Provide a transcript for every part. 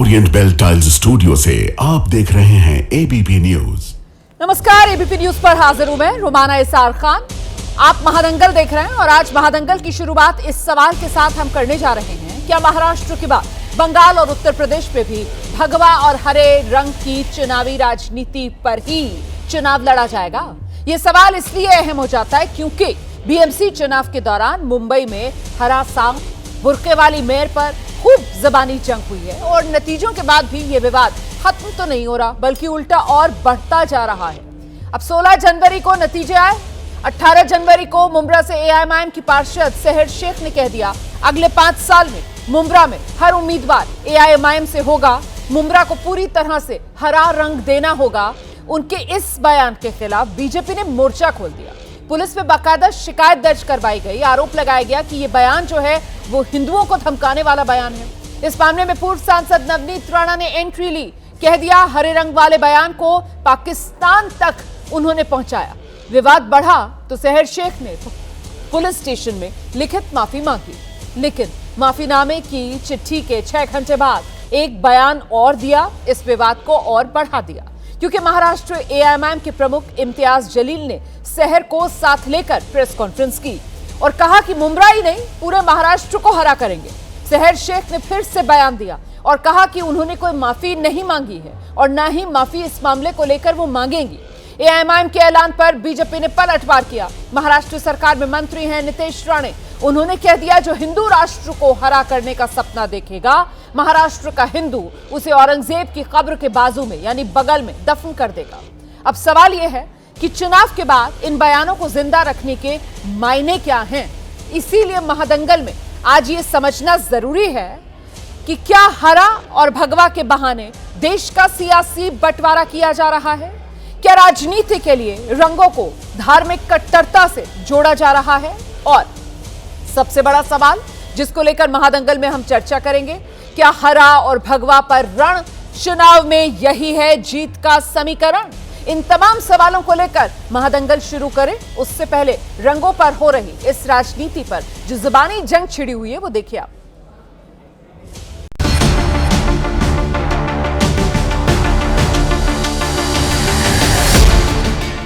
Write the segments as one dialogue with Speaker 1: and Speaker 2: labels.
Speaker 1: Orient bell tiles studio से आप देख रहे हैं एबीपी न्यूज।
Speaker 2: नमस्कार, एबीपी न्यूज पर हाजिर हूं मैं रुमाना इसार खान। आप महादंगल देख रहे हैं और आज महादंगल की शुरुआत इस सवाल के साथ हम करने जा रहे हैं, क्या महाराष्ट्र के बाद बंगाल और उत्तर प्रदेश में भी भगवा और हरे रंग की चुनावी राजनीति पर ही चुनाव लड़ा जाएगा? ये सवाल इसलिए अहम हो जाता है क्योंकि बीएमसी चुनाव के दौरान मुंबई में हरा सांप बुर्के वाली मेयर पर खूब जबानी जंग हुई है और नतीजों के बाद भी ये विवाद खत्म तो नहीं हो रहा बल्कि उल्टा और बढ़ता जा रहा है। अब 16 जनवरी को नतीजे आए। 18 जनवरी को मुंब्रा से एआईएमआईएम की पार्षद सेहर शेख ने कह दिया अगले 5 साल में मुंब्रा में हर उम्मीदवार एआईएमआईएम से होगा, मुंब्रा को पूरी तरह से हरा रंग देना होगा। उनके इस बयान के खिलाफ बीजेपी ने मोर्चा खोल दिया। पुलिस में बाकायदा शिकायत दर्ज करवाई गई। आरोप लगाया गया कि ये बयान जो है वो हिंदुओं को धमकाने वाला बयान है। इस मामले में पूर्व सांसद नवनीत राणा ने एंट्री ली, कह दिया हरे रंग वाले बयान को पाकिस्तान तक उन्होंने पहुंचाया। विवाद बढ़ा तो सेहर शेख ने पुलिस स्टेशन में लिखित माफी मांगी, लेकिन माफीनामे की चिट्ठी के 6 घंटे बाद एक बयान और दिया। इस विवाद को और बढ़ा दिया क्योंकि महाराष्ट्र एआईएमआईएम के प्रमुख इम्तियाज जलील ने सेहर को साथ लेकर प्रेस कॉन्फ्रेंस की और कहा कि मुंब्रा ही नहीं पूरे महाराष्ट्र को हरा करेंगे। सेहर शेख ने फिर से बयान दिया और कहा कि उन्होंने कोई माफी नहीं मांगी है और ना ही माफी इस मामले को लेकर वो मांगेंगी। एआईएमआईएम के ऐलान पर बीजेपी ने पलटवार किया। महाराष्ट्र सरकार में मंत्री हैं नीतीश राणे, उन्होंने कह दिया जो हिंदू राष्ट्र को हरा करने का सपना देखेगा, महाराष्ट्र का हिंदू उसे औरंगजेब की कब्र के बाजू में यानी बगल में दफन कर देगा। अब सवाल यह है कि चुनाव के बाद इन बयानों को जिंदा रखने के मायने क्या हैं? इसीलिए महादंगल में आज ये समझना जरूरी है कि क्या हरा और भगवा के बहाने देश का सियासी बंटवारा किया जा रहा है? क्या राजनीति के लिए रंगों को धार्मिक कट्टरता से जोड़ा जा रहा है? और सबसे बड़ा सवाल जिसको लेकर महादंगल में हम चर्चा करेंगे, क्या हरा और भगवा पर रण चुनाव में यही है जीत का समीकरण? इन तमाम सवालों को लेकर महादंगल शुरू करें उससे पहले रंगों पर हो रही इस राजनीति पर जो जुबानी जंग छिड़ी हुई है वो देखिए आप।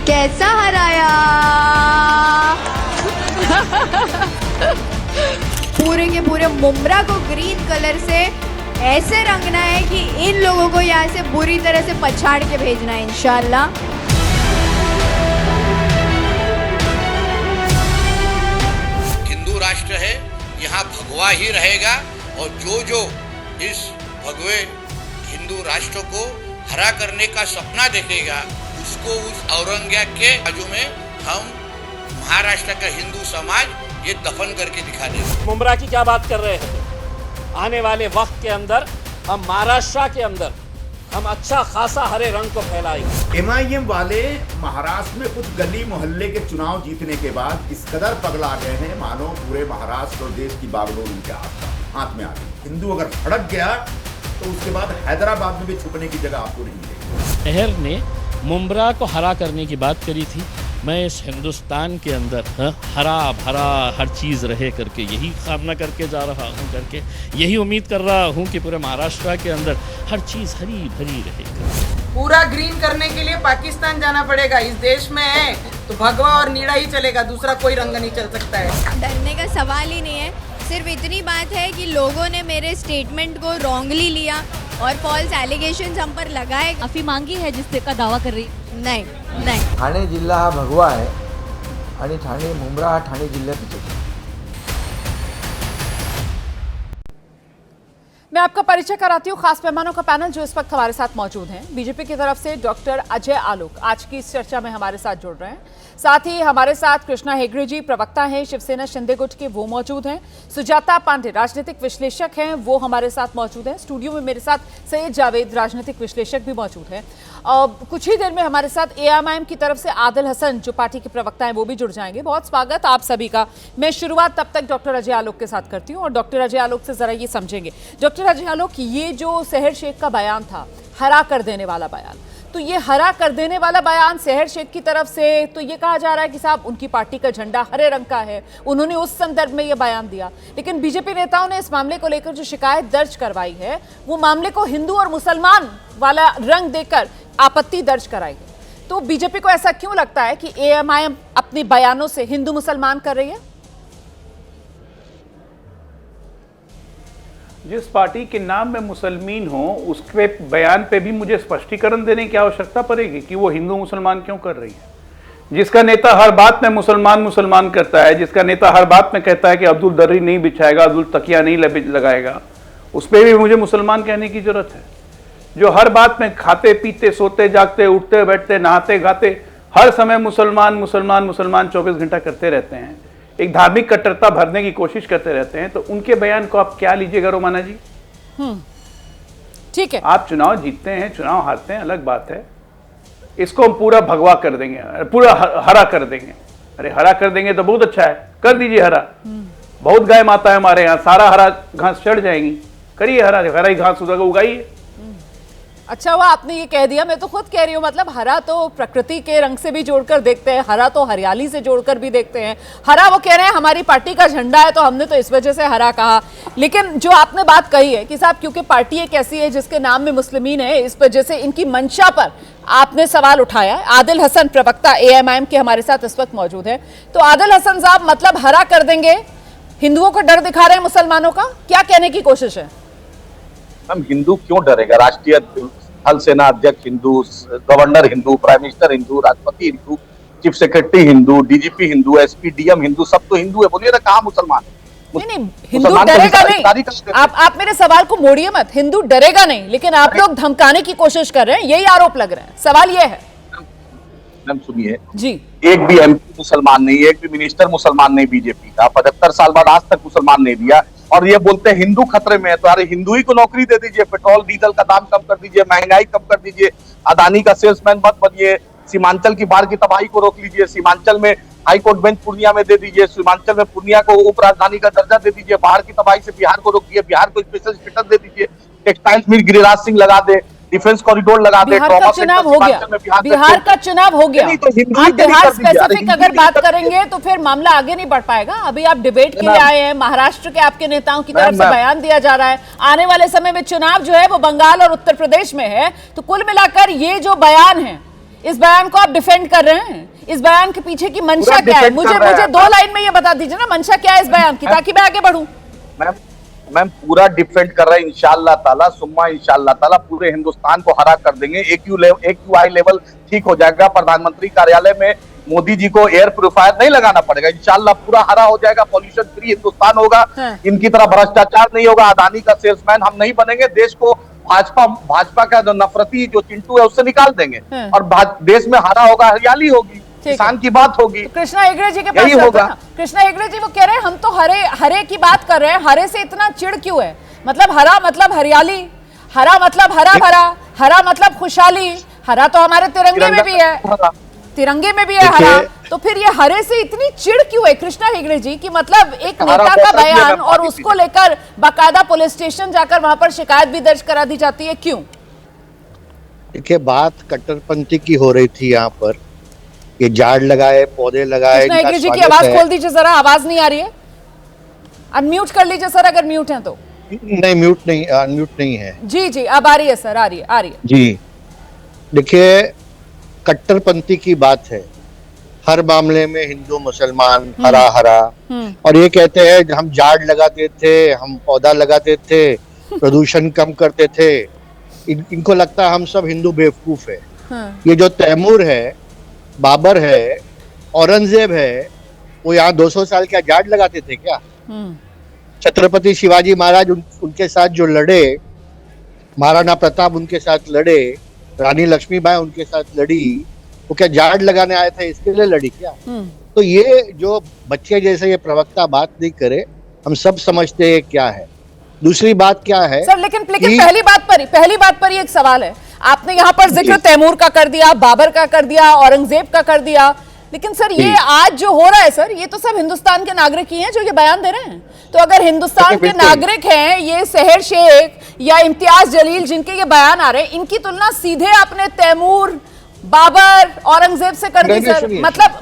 Speaker 3: कैसा हराया? पूरे के पूरे मुंब्रा को ग्रीन कलर से ऐसे रंगना है कि इन लोगों को यहाँ से बुरी तरह से पछाड़ के भेजना है इंशाल्लाह।
Speaker 4: हिंदू राष्ट्र है, यहाँ भगवा ही रहेगा और जो इस भगवे हिंदू राष्ट्र को हरा करने का सपना देखेगा उसको उस औरंगजेब के बाजू में हम महाराष्ट्र का हिंदू समाज ये दफन करके दिखा देगा।
Speaker 5: मुंब्रा की क्या बात कर रहे हैं? आने वाले वक्त के अंदर हम महाराष्ट्र के अंदर हम अच्छा खासा हरे रंग को फैलाएंगे।
Speaker 6: एमआईएम वाले महाराष्ट्र में कुछ गली मोहल्ले के चुनाव जीतने के बाद इस कदर पगला गए हैं मानो पूरे महाराष्ट्र और देश की बागडोर उनके हाथ में आ गई। हिंदू अगर भड़क गया तो उसके बाद हैदराबाद में भी छुपने की जगह आपको नहीं मिलेगी।
Speaker 7: सेहर ने मुंब्रा को हरा करने की बात करी थी। मैं इस हिंदुस्तान के अंदर हरा भरा हर चीज़ रहे करके यही कामना करके जा रहा हूँ, करके यही उम्मीद कर रहा हूँ कि पूरे महाराष्ट्र के अंदर हर चीज़ हरी भरी रहेगी।
Speaker 8: पूरा ग्रीन करने के लिए पाकिस्तान जाना पड़ेगा। इस देश में है तो भगवा और नीला ही चलेगा, दूसरा कोई रंग नहीं चल सकता है।
Speaker 3: डरने का सवाल ही नहीं है, सिर्फ इतनी बात है कि लोगों ने मेरे स्टेटमेंट को रॉन्गली लिया और फॉल्स एलिगेशंस हम पर लगाए।
Speaker 9: माफी मांगी है जिससे का दावा कर रही?
Speaker 3: नहीं।
Speaker 10: ठाणे जिल्हा हा भगवा आहे आणि ठाणे मुंब्रा हा ठाणे जिल्ह्यातच आहे।
Speaker 2: मैं आपका परिचय कराती हूँ खास मेहमानों का पैनल जो इस वक्त हमारे साथ मौजूद हैं। बीजेपी की तरफ से डॉक्टर अजय आलोक आज की इस चर्चा में हमारे साथ जुड़ रहे हैं। साथ ही हमारे साथ कृष्णा हेगड़े जी प्रवक्ता हैं शिवसेना शिंदे गुट के, वो मौजूद हैं। सुजाता पांडे राजनीतिक विश्लेषक हैं, वो हमारे साथ मौजूद हैं। स्टूडियो में मेरे साथ सैयद जावेद राजनीतिक विश्लेषक भी मौजूद हैं। कुछ ही देर में हमारे साथ एआईएमआईएम की तरफ से आदिल हसन जो पार्टी के प्रवक्ता हैं वो भी जुड़ जाएंगे। बहुत स्वागत आप सभी का। मैं शुरुआत तब तक डॉक्टर अजय आलोक के साथ करती हूँ और डॉक्टर अजय आलोक से जरा ये समझेंगे। डॉक्टर अजय आलोक, ये जो सेहर शेख का बयान था, हरा कर देने वाला बयान, तो ये हरा कर देने वाला बयान सेहर शेख की तरफ से, तो ये कहा जा रहा है कि साहब उनकी पार्टी का झंडा हरे रंग का है, उन्होंने उस संदर्भ में ये बयान दिया। लेकिन बीजेपी नेताओं ने इस मामले को लेकर जो शिकायत दर्ज करवाई है वो मामले को हिंदू और मुसलमान वाला रंग देकर आपत्ति दर्ज कराई है। तो बीजेपी को ऐसा क्यों लगता है कि एएमआईएम अपने बयानों से हिंदू मुसलमान कर रही है?
Speaker 11: जिस पार्टी के नाम में मुसलमान हो उसके बयान पे भी मुझे स्पष्टीकरण देने की आवश्यकता पड़ेगी कि वो हिंदू मुसलमान क्यों कर रही है। जिसका नेता हर बात में मुसलमान मुसलमान करता है, जिसका नेता हर बात में कहता है कि अब्दुल दर्री नहीं बिछाएगा, अब्दुल तकिया नहीं लगाएगा, उस पर भी मुझे मुसलमान कहने की जरूरत है। जो हर बात में खाते पीते सोते जागते उठते बैठते नहाते गाते हर समय मुसलमान मुसलमान मुसलमान 24 घंटा करते रहते हैं, एक धार्मिक कट्टरता भरने की कोशिश करते रहते हैं, तो उनके बयान को आप क्या लीजिएगा रोमाना जी?
Speaker 2: ठीक है,
Speaker 11: आप चुनाव जीतते हैं चुनाव हारते हैं अलग बात है, इसको हम पूरा भगवा कर देंगे, पूरा हरा कर देंगे। अरे हरा कर देंगे तो बहुत अच्छा है, कर दीजिए हरा। बहुत गाय माता है हमारे यहाँ, सारा हरा घास चढ़ जाएंगी, करिए हरा, हरा ही घास उगाइए।
Speaker 2: अच्छा हुआ आपने ये कह दिया, मैं तो खुद कह रही हूँ, मतलब हरा तो प्रकृति के रंग से भी जोड़कर देखते हैं, हरा तो हरियाली से जोड़कर भी देखते हैं। हरा वो कह रहे हैं हमारी पार्टी का झंडा है तो हमने तो इस वजह से हरा कहा। लेकिन जो आपने बात कही है कि साहब क्योंकि पार्टी एक ऐसी है जिसके नाम में मुस्लिमीन है, इस वजह से इनकी मंशा पर आपने सवाल उठाया है। आदिल हसन प्रवक्ता एएमआईएम के हमारे साथ इस वक्त मौजूद है। तो आदिल हसन साहब, मतलब हरा कर देंगे, हिंदुओं को डर दिखा रहे हैं मुसलमानों का, क्या कहने की कोशिश है?
Speaker 12: हम हिंदू क्यों डरेगा? राष्ट्रीय थल सेना अध्यक्ष Hindu, governor Hindu, prime minister Hindu, राष्ट्रपति Hindu, chief secretary Hindu, DGP Hindu, SP DM Hindu, सब तो हिंदू है। बोलिए ना कहाँ मुसलमान है?
Speaker 2: नहीं, हिंदू डरेगा नहीं। आप मेरे सवाल को मोड़िए मत, हिंदू डरेगा नहीं, लेकिन आप लोग धमकाने की कोशिश कर रहे हैं, यही आरोप लग रहे हैं। सवाल ये है,
Speaker 12: सुनिए
Speaker 2: जी,
Speaker 12: एक भी एमपी मुसलमान नहीं, एक भी मिनिस्टर मुसलमान नहीं बीजेपी का, 75 साल बाद आज तक मुसलमान नहीं दिया, और ये बोलते हैं हिंदू खतरे में है। तो अरे हिंदू ही को नौकरी दे दीजिए, पेट्रोल डीजल का दाम कम कर दीजिए, महंगाई कम कर दीजिए, अदानी का सेल्समैन मत बनिए, सीमांचल की बाढ़ की तबाही को रोक लीजिए, सीमांचल में हाईकोर्ट बेंच पूर्णिया में दे दीजिए, सीमांचल में पूर्णिया को उप राजधानी का दर्जा दे दीजिए, बाढ़ की तबाही से बिहार को रोकिए, बिहार को स्पेशल स्टेटस दे दीजिए, टेक्सटाइल्स में गिरिराज सिंह लगा दे, डिफेंस कॉरिडोर लगा दे,
Speaker 2: बिहार का चुनाव हो गया, बिहार का चुनाव हो गया। आप बिहार स्पेसिफिक अगर बात करेंगे तो फिर मामला आगे नहीं बढ़ पाएगा। अभी आप डिबेट के लिए आए हैं, महाराष्ट्र के आपके नेताओं की तरफ से बयान दिया जा रहा है, आने वाले समय में चुनाव जो है वो बंगाल और उत्तर प्रदेश में है। तो कुल मिलाकर ये जो बयान है, इस बयान को आप डिफेंड कर रहे हैं, इस बयान के पीछे की मंशा क्या है? मुझे 2 लाइन में ये बता दीजिए ना, मंशा क्या है इस बयान की, ताकि मैं आगे बढ़ूं।
Speaker 12: मैम पूरा डिफेंड कर रहा है, इंशाल्लाह ताला सुम्मा इंशाल्लाह ताला पूरे हिंदुस्तान को हरा कर देंगे। AQI लेवल ठीक हो जाएगा, प्रधानमंत्री कार्यालय में मोदी जी को एयर प्यूरिफायर नहीं लगाना पड़ेगा, इंशाल्लाह पूरा हरा हो जाएगा, पॉल्यूशन फ्री हिंदुस्तान होगा, इनकी तरह भ्रष्टाचार नहीं होगा, अदानी का सेल्समैन हम नहीं बनेंगे, देश को भाजपा का जो नफरती जो चिंटू है उससे निकाल देंगे, और देश में हरा होगा, हरियाली होगी, किसान की बात होगी।
Speaker 2: तो कृष्णा हेगड़े जी के पास होगा। कृष्णा हेगड़े जी वो कह रहे हैं हम तो हरे की बात कर रहे हैं, हरे से इतना चिढ़ क्यों है? मतलब हरा मतलब हरियाली, हरा मतलब हरा भरा, हरा मतलब खुशहाली, हरा तो हमारे तिरंगे में भी है, तिरंगे में भी है हरा, तो फिर ये हरे से इतनी चिढ़ क्यों है कृष्णा हेगड़े जी की? मतलब एक नेता का बयान और उसको लेकर बाकायदा पुलिस स्टेशन जाकर वहां पर शिकायत भी दर्ज करा दी जाती है, क्यों?
Speaker 13: देखिए, बात कट्टरपंथी की हो रही थी यहाँ पर, ये झाड़ लगाए, पौधे लगाए।
Speaker 2: कृष्णा हेगड़े जी की आवाज खोल दीजिए जरा, आवाज नहीं आ रही है, अनम्यूट कर लीजिए सर अगर म्यूट है तो।
Speaker 13: नहीं म्यूट नहीं, अनम्यूट नहीं है।
Speaker 2: जी जी अब आ रही है सर, आ रही है
Speaker 13: जी। देखिए, कट्टरपंथी की बात है, हर मामले में हिंदू मुसलमान हरा हरा, और ये कहते हैं हम झाड़ लगाते थे, हम पौधा लगाते थे, प्रदूषण कम करते थे। इनको लगता है हम सब हिंदू बेवकूफ है। ये जो तैमूर है, बाबर है, औरंगजेब है, वो यहाँ 200 साल क्या झाड़ लगाते थे क्या? छत्रपति शिवाजी महाराज उनके साथ जो लड़े, महाराणा प्रताप उनके साथ लड़े, रानी लक्ष्मीबाई उनके साथ लड़ी, वो क्या झाड़ लगाने आए थे इसके लिए लड़ी क्या? तो ये जो बच्चे जैसे ये प्रवक्ता बात नहीं करे, हम सब समझते हैं क्या है। दूसरी बात क्या है
Speaker 2: सर, लेकिन पहली बात पर ही एक सवाल है, आपने यहाँ पर जिक्र तैमूर का कर दिया, बाबर का कर दिया, औरंगजेब का कर दिया, लेकिन सर ये आज जो हो रहा है सर, ये तो सब हिंदुस्तान के नागरिक ही हैं जो ये बयान दे रहे हैं। तो अगर हिंदुस्तान के नागरिक हैं, ये सेहर शेख, या इम्तियाज जलील जिनके ये बयान आ रहे हैं, इनकी तुलना सीधे आपने तैमूर, बाबर, औरंगजेब से कर दी सर।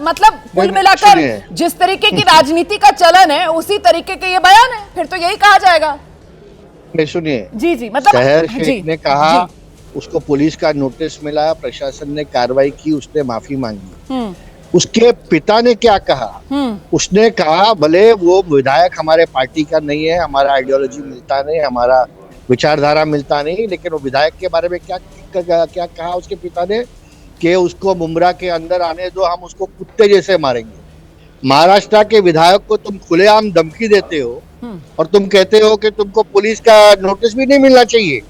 Speaker 2: मतलब कुल मिलाकर जिस तरीके की राजनीति का चलन है उसी तरीके के ये बयान है, फिर तो यही कहा जाएगा।
Speaker 13: नहीं सुनिए
Speaker 2: जी मतलब
Speaker 13: शहर शेख ने कहा उसको पुलिस का नोटिस मिला, प्रशासन ने कार्रवाई की, उसने माफी मांगी। उसके पिता ने क्या कहा? उसने कहा भले वो विधायक हमारे पार्टी का नहीं है, हमारा आइडियोलॉजी मिलता नहीं, हमारा विचारधारा मिलता नहीं, लेकिन वो विधायक के बारे में क्या कहा उसके पिता ने कि उसको मुमरा के अंदर आने दो, हम उसको कुत्ते जैसे मारेंगे। महाराष्ट्र के विधायक को तुम खुलेआम धमकी देते हो और तुम कहते हो कि तुमको पुलिस का नोटिस भी नहीं मिलना चाहिए।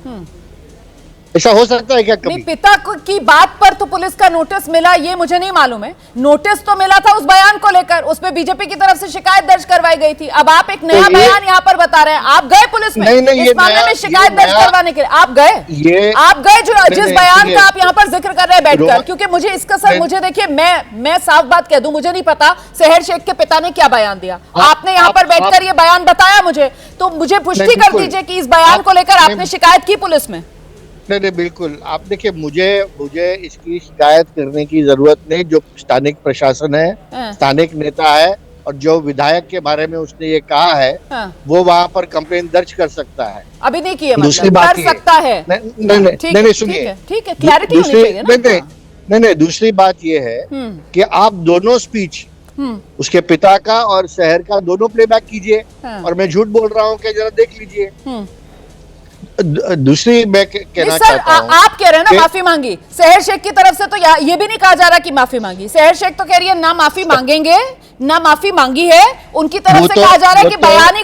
Speaker 13: ऐसा हो सकता है क्या कभी?
Speaker 2: नहीं, पिता की बात पर तो पुलिस का नोटिस मिला ये मुझे नहीं मालूम है। नोटिस तो मिला था उस बयान को लेकर, उस पे बीजेपी की तरफ से शिकायत दर्ज करवाई गई थी। अब आप एक नया बयान यहाँ पर बता रहे हैं। आप गए पुलिस में इस मामले में शिकायत दर्ज करवाने के लिए? आप गए जो जिस बयान का आप यहाँ पर जिक्र कर रहे हैं बैठकर? क्योंकि मुझे इसका सर मुझे देखिए, मैं साफ बात कह दूं, मुझे नहीं पता शहर शेख के पिता ने क्या बयान दिया। आपने यहाँ पर बैठकर ये बयान बताया मुझे, तो मुझे पुष्टि कर दीजिए कि इस बयान को लेकर आपने शिकायत की पुलिस में?
Speaker 13: नहीं बिल्कुल। आप देखिए मुझे इसकी शिकायत करने की जरूरत नहीं। जो स्थानिक प्रशासन है, स्थानिक नेता है, और जो विधायक के बारे में उसने ये कहा है वो वहाँ पर कंप्लेन दर्ज कर सकता है।
Speaker 2: अभी नहीं किया,
Speaker 13: दूसरी बात
Speaker 2: कर सकता है।
Speaker 13: नहीं सुनिए,
Speaker 2: ठीक है, क्लैरिटी होनी चाहिए ना।
Speaker 13: नहीं दूसरी बात ये है कि आप दोनों स्पीच उसके पिता का और शहर का दोनों प्लेबैक कीजिए, और मैं झूठ बोल रहा हूँ कि जरा देख लीजिए। दूसरी मैं कहना चाहता हूं,
Speaker 2: आप कह रहे हैं ना माफी मांगी शहर शेख की तरफ से, तो ये भी नहीं कहा जा रहा कि माफी मांगी। शहर शेख तो कह रही है ना माफी मांगेंगे, ना माफी मांगी है। उनकी तरफ से कहा जा रहा है कि बयान ही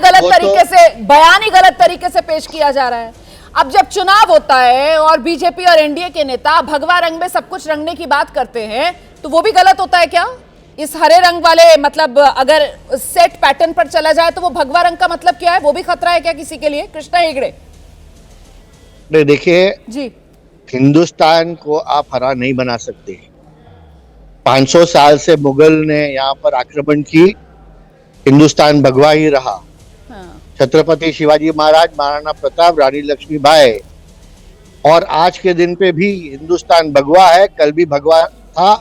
Speaker 2: गलत तरीके से पेश किया जा रहा है। अब जब चुनाव होता है और बीजेपी और एनडीए के नेता भगवा रंग में सब कुछ रंगने की बात करते हैं, तो वो भी गलत होता है क्या? इस हरे रंग वाले मतलब अगर सेट पैटर्न पर चला जाए तो वो भगवा रंग का मतलब क्या है? वो भी खतरा है क्या किसी के लिए? कृष्णा हेगड़े
Speaker 13: देखिए
Speaker 2: जी,
Speaker 13: हिंदुस्तान को आप हरा नहीं बना सकते। 500 साल से मुगल ने यहाँ पर आक्रमण की, हिंदुस्तान भगवा ही रहा। छत्रपति शिवाजी महाराज, महाराणा प्रताप, रानी लक्ष्मीबाई, और आज के दिन पे भी हिंदुस्तान भगवा है, कल भी भगवा था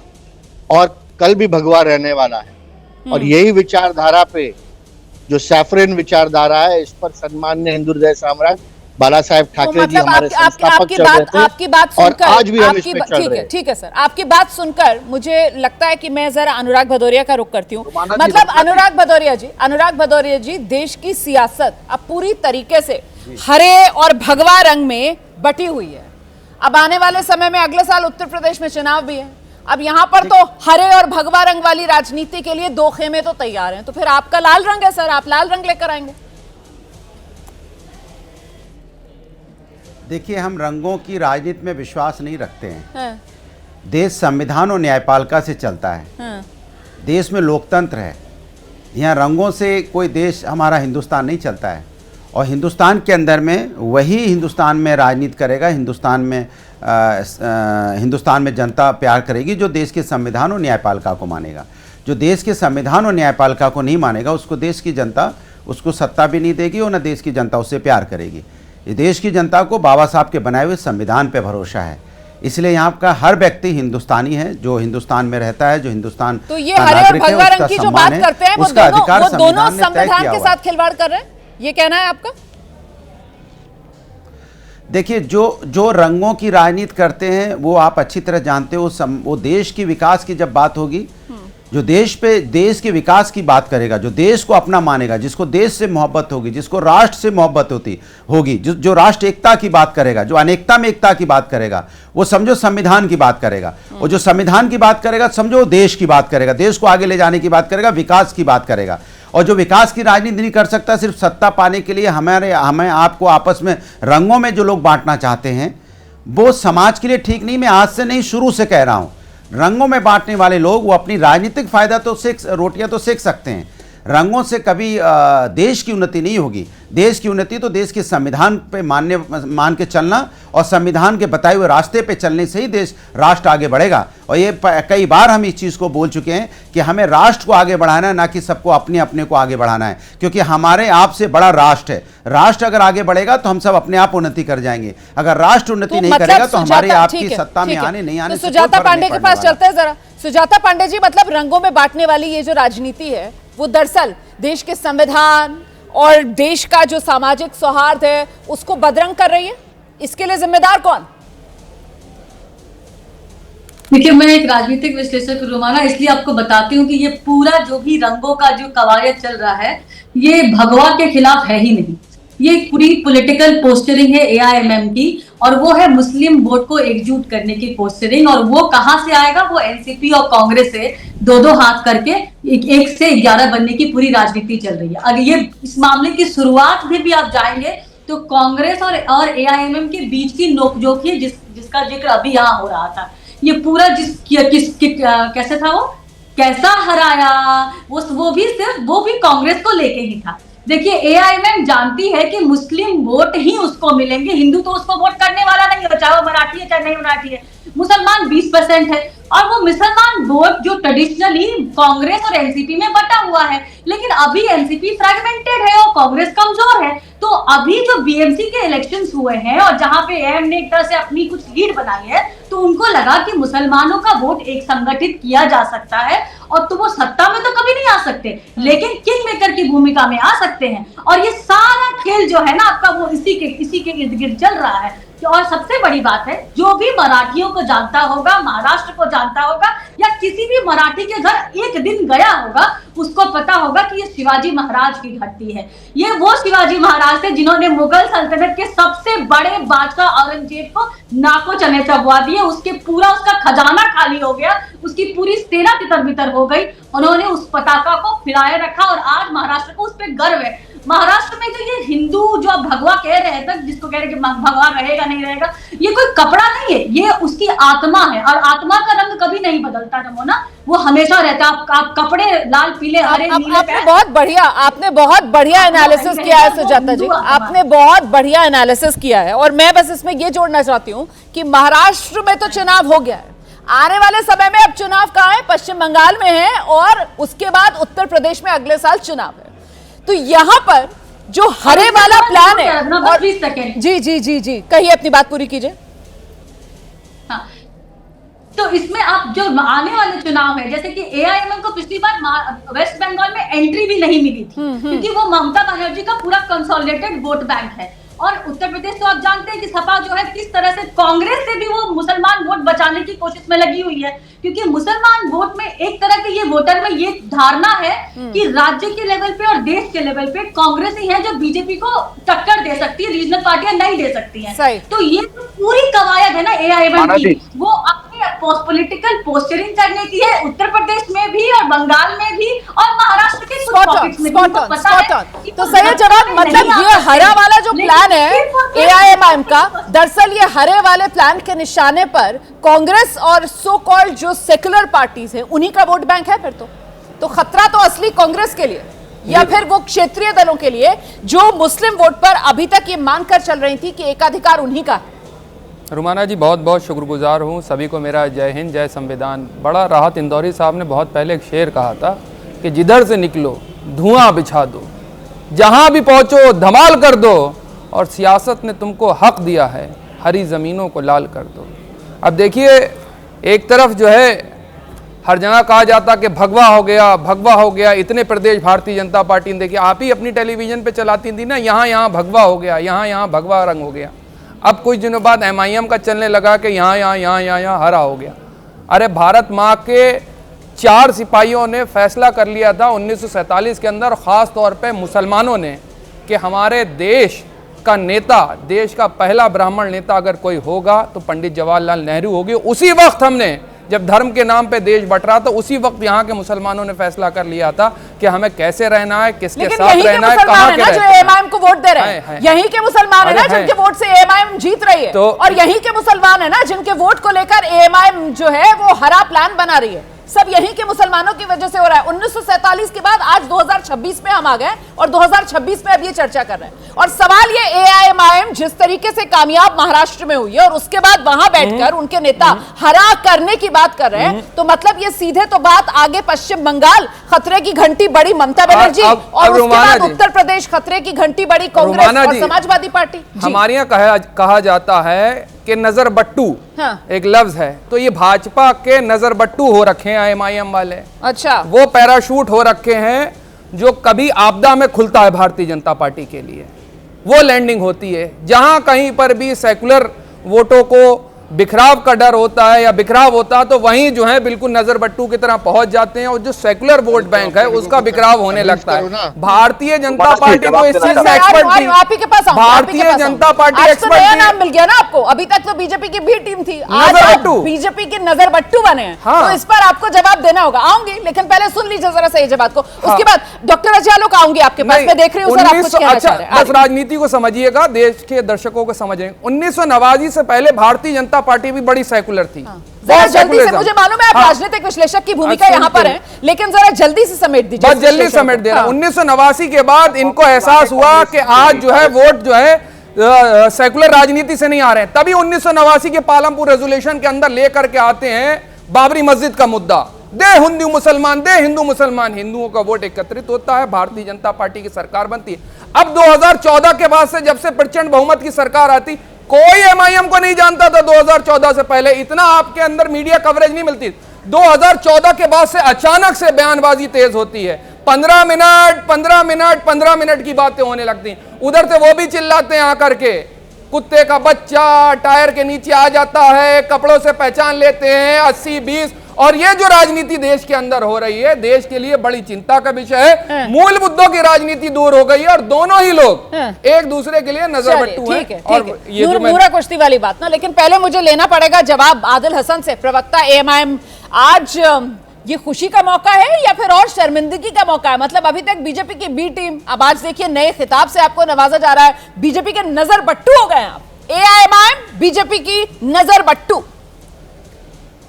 Speaker 13: और कल भी भगवा रहने वाला है। और यही विचारधारा पे जो सैफरन विचारधारा है, इस पर सम्मान्य हिंदू हृदय सम्राट बाला साहेब ठाकरे जी हमारे संस्थापक चल रहे थे,
Speaker 2: आपकी बात सुनकर,
Speaker 13: और आज भी हम इसमें चल रहे हैं।
Speaker 2: ठीक है सर, आपकी बात सुनकर मुझे लगता है कि मैं जरा अनुराग भदौरिया का रुख करती हूँ। मतलब अनुराग भदौरिया जी, देश की सियासत अब पूरी तरीके से हरे और भगवा रंग में बटी हुई है। अब आने वाले समय में अगले साल उत्तर प्रदेश में चुनाव भी है। अब यहाँ पर तो हरे और भगवा रंग वाली राजनीति के लिए दो खेमे तो तैयार हैं, तो फिर आपका लाल रंग है सर, आप लाल रंग लेकर आएंगे?
Speaker 14: देखिए, हम रंगों की राजनीति में विश्वास नहीं रखते हैं। देश संविधान और न्यायपालिका से चलता है। देश में लोकतंत्र है। यहाँ रंगों से कोई देश हमारा हिंदुस्तान नहीं चलता है। और हिंदुस्तान के अंदर में वही हिंदुस्तान में राजनीति करेगा, हिंदुस्तान में जनता प्यार करेगी जो देश के संविधान और न्यायपालिका को मानेगा। जो देश के संविधान और न्यायपालिका को नहीं मानेगा उसको देश की जनता उसको सत्ता भी नहीं देगी और न देश की जनता उससे प्यार करेगी। ये देश की जनता को बाबा साहब के बनाए हुए संविधान पे भरोसा है, इसलिए यहाँ का हर व्यक्ति हिंदुस्तानी है, जो हिंदुस्तान में रहता है, जो हिंदुस्तान
Speaker 2: तो ये हरे और भगवा रंग की जो बात करते हैं वो दोनों संविधान के साथ खिलवाड़ कर रहे हैं, ये कहना है आपका?
Speaker 14: देखिए, जो रंगों की राजनीति करते हैं वो आप अच्छी तरह जानते हो। वो देश की विकास की जब बात होगी, जो देश के विकास की बात करेगा, जो देश को अपना मानेगा, जिसको देश से मोहब्बत होगी, जिसको राष्ट्र से मोहब्बत होगी, जो राष्ट्र एकता की बात करेगा, जो अनेकता में एकता की बात करेगा, वो समझो संविधान की बात करेगा। और जो संविधान की बात करेगा समझो देश की बात करेगा, देश को आगे ले जाने की बात करेगा, विकास की बात करेगा। और जो विकास की राजनीति नहीं कर सकता, सिर्फ सत्ता पाने के लिए हमें आपको आपस में रंगों में जो लोग बांटना चाहते हैं, वो समाज के लिए ठीक नहीं। मैं आज से नहीं, शुरू से कह रहा हूं, रंगों में बांटने वाले लोग वो अपनी राजनीतिक फायदा तो रोटियां तो सेक सकते हैं, रंगों से कभी देश की उन्नति नहीं होगी। देश की उन्नति तो देश के संविधान पे मान के चलना और संविधान के बताए हुए रास्ते पे चलने से ही देश राष्ट्र आगे बढ़ेगा। और ये कई बार हम इस चीज़ को बोल चुके हैं कि हमें राष्ट्र को आगे बढ़ाना है, ना कि सबको अपने अपने को आगे बढ़ाना है, क्योंकि हमारे आप से बड़ा राष्ट्र है। राष्ट्र अगर आगे बढ़ेगा तो हम सब अपने आप उन्नति कर जाएंगे। अगर राष्ट्र उन्नति नहीं करेगा तो हमारे आपकी सत्ता में आने नहीं आने।
Speaker 2: सुजाता पांडे के पास चलते हैं जरा। सुजाता पांडे जी, मतलब रंगों में बांटने वाली ये जो राजनीति है वो दरअसल देश के संविधान और देश का जो सामाजिक सौहार्द है उसको बदरंग कर रही है। इसके लिए जिम्मेदार कौन?
Speaker 9: देखिए, मैं एक राजनीतिक विश्लेषक रोमाना, इसलिए आपको बताती हूँ कि ये पूरा जो भी रंगों का जो कवायद चल रहा है ये भगवा के खिलाफ है ही नहीं। ये पूरी पॉलिटिकल पोस्चरिंग है AIMM की, और वो है मुस्लिम वोट को एकजुट करने की पोस्चरिंग। और वो कहां से आएगा? वो NCP और कांग्रेस से दो हाथ करके 1 से 11 बनने की पूरी राजनीति चल रही है। अगर ये इस मामले की शुरुआत भी आप जाएंगे तो कांग्रेस और AIMM के बीच की नोकझोंक है, जिसका जिक्र अभी यहाँ हो रहा था। ये पूरा कैसे था, वो कैसा हराया, वो भी कांग्रेस को लेके ही था। देखिए, AIMM जानती है कि मुस्लिम वोट ही उसको मिलेंगे, हिंदू तो उसको वोट करने वाला नहीं है, चाहे वो मराठी है चाहे नहीं मराठी है। मुसलमान 20% है, और वो मुसलमान वोट जो ट्रेडिशनली कांग्रेस और NCP में बटा हुआ है, लेकिन अभी NCP फ्रैगमेंटेड है और कांग्रेस कमजोर है। तो अभी जो BMC के इलेक्शंस हुए हैं और जहां पे AM ने एक तरह से अपनी कुछ लीड बनाई है, तो उनको लगा कि मुसलमानों का वोट एक संगठित किया जा सकता है, और तो वो सत्ता में तो कभी नहीं आ सकते, लेकिन किंग मेकर की भूमिका में आ सकते हैं। और ये सारा खेल जो है ना आपका, वो इसी के इर्द गिर्द चल रहा है। और सबसे बड़ी बात है, जो भी मराठियों को जानता होगा, महाराष्ट्र को जानता होगा, या किसी भी मराठी के घर एक दिन गया होगा, उसको पता होगा कि ये शिवाजी महाराज की धरती है। ये वो शिवाजी महाराज थे जिन्होंने मुगल सल्तनत के सबसे बड़े बादशाह औरंगजेब को नाको चने चबवा दिए। उसका खजाना खाली हो गया, उसकी पूरी सेना तितर-बितर हो गई। उन्होंने उस पताका को फैलाए रखा, और आज महाराष्ट्र को उस पर गर्व है। महाराष्ट्र में जो ये हिंदू जो भगवा कह रहे हैं, जिसको कह रहे हैं कि भगवा रहेगा नहीं रहेगा, ये कोई कपड़ा नहीं है, ये उसकी आत्मा है। और आत्मा का रंग कभी नहीं बदलता रमोना, वो हमेशा रहता है। आप कपड़े लाल पीले हरे नीले,
Speaker 2: आपने बहुत बढ़िया एनालिसिस किया है सुजाता जी, आपने बहुत बढ़िया एनालिसिस किया है। और मैं बस इसमें ये जोड़ना चाहती हूँ कि महाराष्ट्र में तो चुनाव हो गया है, आने वाले समय में अब चुनाव कहाँ है? पश्चिम बंगाल में है, और उसके बाद उत्तर प्रदेश में अगले साल चुनाव है। तो यहाँ पर जो हरे वाला प्लान है, और जी कहिए, अपनी बात पूरी कीजिए।
Speaker 9: हाँ, तो इसमें आप जो आने वाले चुनाव है, जैसे कि AIMM को पिछली बार वेस्ट बंगाल में एंट्री भी नहीं मिली थी, क्योंकि वो ममता बनर्जी का पूरा कंसोलिडेटेड वोट बैंक है। और उत्तर प्रदेश तो आप जानते हैं कि सपा जो है किस तरह से कांग्रेस से भी वो मुसलमान वोट बचाने की कोशिश में लगी हुई है, क्योंकि मुसलमान वोट में एक तरह के ये वोटर में ये धारणा है कि राज्य के लेवल पे और देश के लेवल पे कांग्रेस ही है जो बीजेपी को टक्कर दे सकती है, रीजनल पार्टियां नहीं दे सकती हैं। तो ये पूरी कवायद है ना AIMM की, वो अपनी पॉलिटिकल पोस्चरिंग करने की है, उत्तर प्रदेश में भी और बंगाल में भी और महाराष्ट्र के कुछ पॉकेट्स में भी।
Speaker 2: तो सही जवाब, मतलब ये हरा वाला जो प्लान है AIMM का, दरअसल ये हरे वाले प्लान के निशाने पर कांग्रेस और सो कॉल्ड जो सेक्युलर पार्टीज हैं उन्हीं का वोट बैंक है। फिर तो खतरा तो असली कांग्रेस के लिए, या फिर वो क्षेत्रीय दलों के लिए जो मुस्लिम वोट पर अभी तक ये मांग कर चल रही थी कि एकाधिकार उन्हीं का है।
Speaker 15: रुमाना जी, बहुत बहुत शुक्रगुजार हूँ। सभी को मेरा जय हिंद, जय संविधान। बड़ा राहत इंदौरी साहब ने बहुत पहले एक शेर कहा था कि जिधर से निकलो धुआं बिछा दो, जहाँ भी पहुँचो धमाल कर दो, और सियासत ने तुमको हक दिया है, हरी ज़मीनों को लाल कर दो। अब देखिए, एक तरफ जो है हर जगह कहा जाता कि भगवा हो गया, इतने प्रदेश भारतीय जनता पार्टी ने, देखिए आप ही अपनी टेलीविज़न पे चलाती थी ना, यहाँ भगवा हो गया, यहाँ भगवा रंग हो गया। अब कुछ दिनों बाद MIM का चलने लगा कि यहाँ हरा हो गया। अरे भारत माँ के 4 सिपाहियों ने फैसला कर लिया था 1947 के अंदर, ख़ास तौर पे मुसलमानों ने, कि हमारे देश का नेता, देश का पहला ब्राह्मण नेता अगर कोई होगा तो पंडित जवाहरलाल नेहरू होगी। उसी वक्त हमने, जब धर्म के नाम पे देश बट रहा था, उसी वक्त यहाँ के मुसलमानों ने फैसला कर लिया था कि हमें कैसे रहना है, किसके साथ रहना है, कहाँ के रहना है।
Speaker 2: AIMM को वोट दे रहे हैं, यहीं के मुसलमान है ना जिनके वोट से AIMM जीत रही है, और यहीं के मुसलमान है ना जिनके वोट को लेकर AIMM जो है वो हरा प्लान बना रही है। सब यहीं के मुसलमानों की वजह से हो रहा है। 1947 के बाद आज 2026 में हम आ गए और 2026 में अब ये चर्चा कर रहे हैं। और सवाल ये AIMIM जिस तरीके से कामयाब महाराष्ट्र में हुई है और उसके बाद वहां बैठकर उनके नेता हरा करने की बात कर रहे हैं, तो मतलब ये सीधे तो बात आगे पश्चिम बंगाल खतरे की घंटी बड़ी ममता बनर्जी और उसके बाद उत्तर प्रदेश खतरे की घंटी बड़ी कांग्रेस और समाजवादी पार्टी।
Speaker 15: हमारे यहाँ कहा जाता है कि नजर बट्टू एक लफ्ज है, तो ये भाजपा के नजर बट्टू हो रखे हैं AIMIM वाले।
Speaker 2: अच्छा,
Speaker 15: वो पैराशूट हो रखे हैं जो कभी आपदा में खुलता है भारतीय जनता पार्टी के लिए, वो लैंडिंग होती है। जहां कहीं पर भी सेकुलर वोटों को बिखराव का डर होता है या बिखराव होता है, तो वहीं जो है बिल्कुल नजर बट्टू की तरह पहुंच जाते हैं और जो सेकुलर वोट बैंक है उसका बिखराव होने लगता है। भारतीय जनता पार्टी तो इस चीज में एक्सपर्ट थी।
Speaker 2: आप ही के पास
Speaker 15: भारतीय जनता पार्टी एक्सपर्ट
Speaker 2: नया नाम मिल गया ना आपको। अभी तक तो बीजेपी की भी टीम थी, आज बीजेपी के नजर बट्टू बने हैं। तो इस पर आपको जवाब देना होगा। आऊंगी, लेकिन पहले सुन लीजिए जरा सही जवाब को। उसके बाद डॉक्टर अजालोक आऊंगी आपके पास। मैं देख रही हूँ
Speaker 15: बस राजनीति को समझिएगा, देश के दर्शकों को समझें। 1989 से पहले भारतीय जनता पार्टी भी बड़ी सेकुलर थी।
Speaker 2: जरा जल्दी से, मुझे मालूम है आप राजनीतिक विश्लेषक की भूमिका यहाँ पर है, लेकिन जरा जल्दी से समेट दीजिए।
Speaker 15: बस जल्दी समेट दे रहा। 1989 के बाद इनको एहसास हुआ कि आज जो है वोट जो है सेकुलर राजनीति से नहीं आ रहे हैं। तभी 1989 के पालमपुर रेजोल्यूशन के अंदर लेकर के आते हैं बाबरी मस्जिद का मुद्दा। दे हिंदू मुसलमान, दे हिंदू मुसलमान, हिंदुओं का वोट एकत्रित होता है, भारतीय जनता पार्टी की सरकार बनती है। अब 2014 के बाद से जब से प्रचंड बहुमत की सरकार आती, कोई AIMIM को नहीं जानता था। 2014 से पहले इतना आपके अंदर मीडिया कवरेज नहीं मिलती। 2014 के बाद से अचानक से बयानबाजी तेज होती है। 15 मिनट की बातें होने लगती। उधर से वो भी चिल्लाते हैं आकर के, कुत्ते का बच्चा टायर के नीचे आ जाता है, कपड़ों से पहचान लेते हैं, 80-20। और ये जो राजनीति देश के अंदर हो रही है, देश के लिए बड़ी चिंता का विषय है। मूल मुद्दों की राजनीति दूर हो गई है और दोनों ही लोग एक दूसरे के लिए नजर बट्टू हैं। और ये जो
Speaker 2: नूरा कुश्ती वाली बात ना, लेकिन पहले मुझे लेना पड़ेगा जवाब आदिल हसन से, प्रवक्ता AIMIM। आज ये खुशी का मौका है या फिर और शर्मिंदगी का मौका है? मतलब अभी तक बीजेपी की बी टीम, अब आज देखिए नए खिताब से आपको नवाजा जा रहा है, बीजेपी के नजर बट्टू हो गए आप। AIMIM बीजेपी की नजर बट्टू।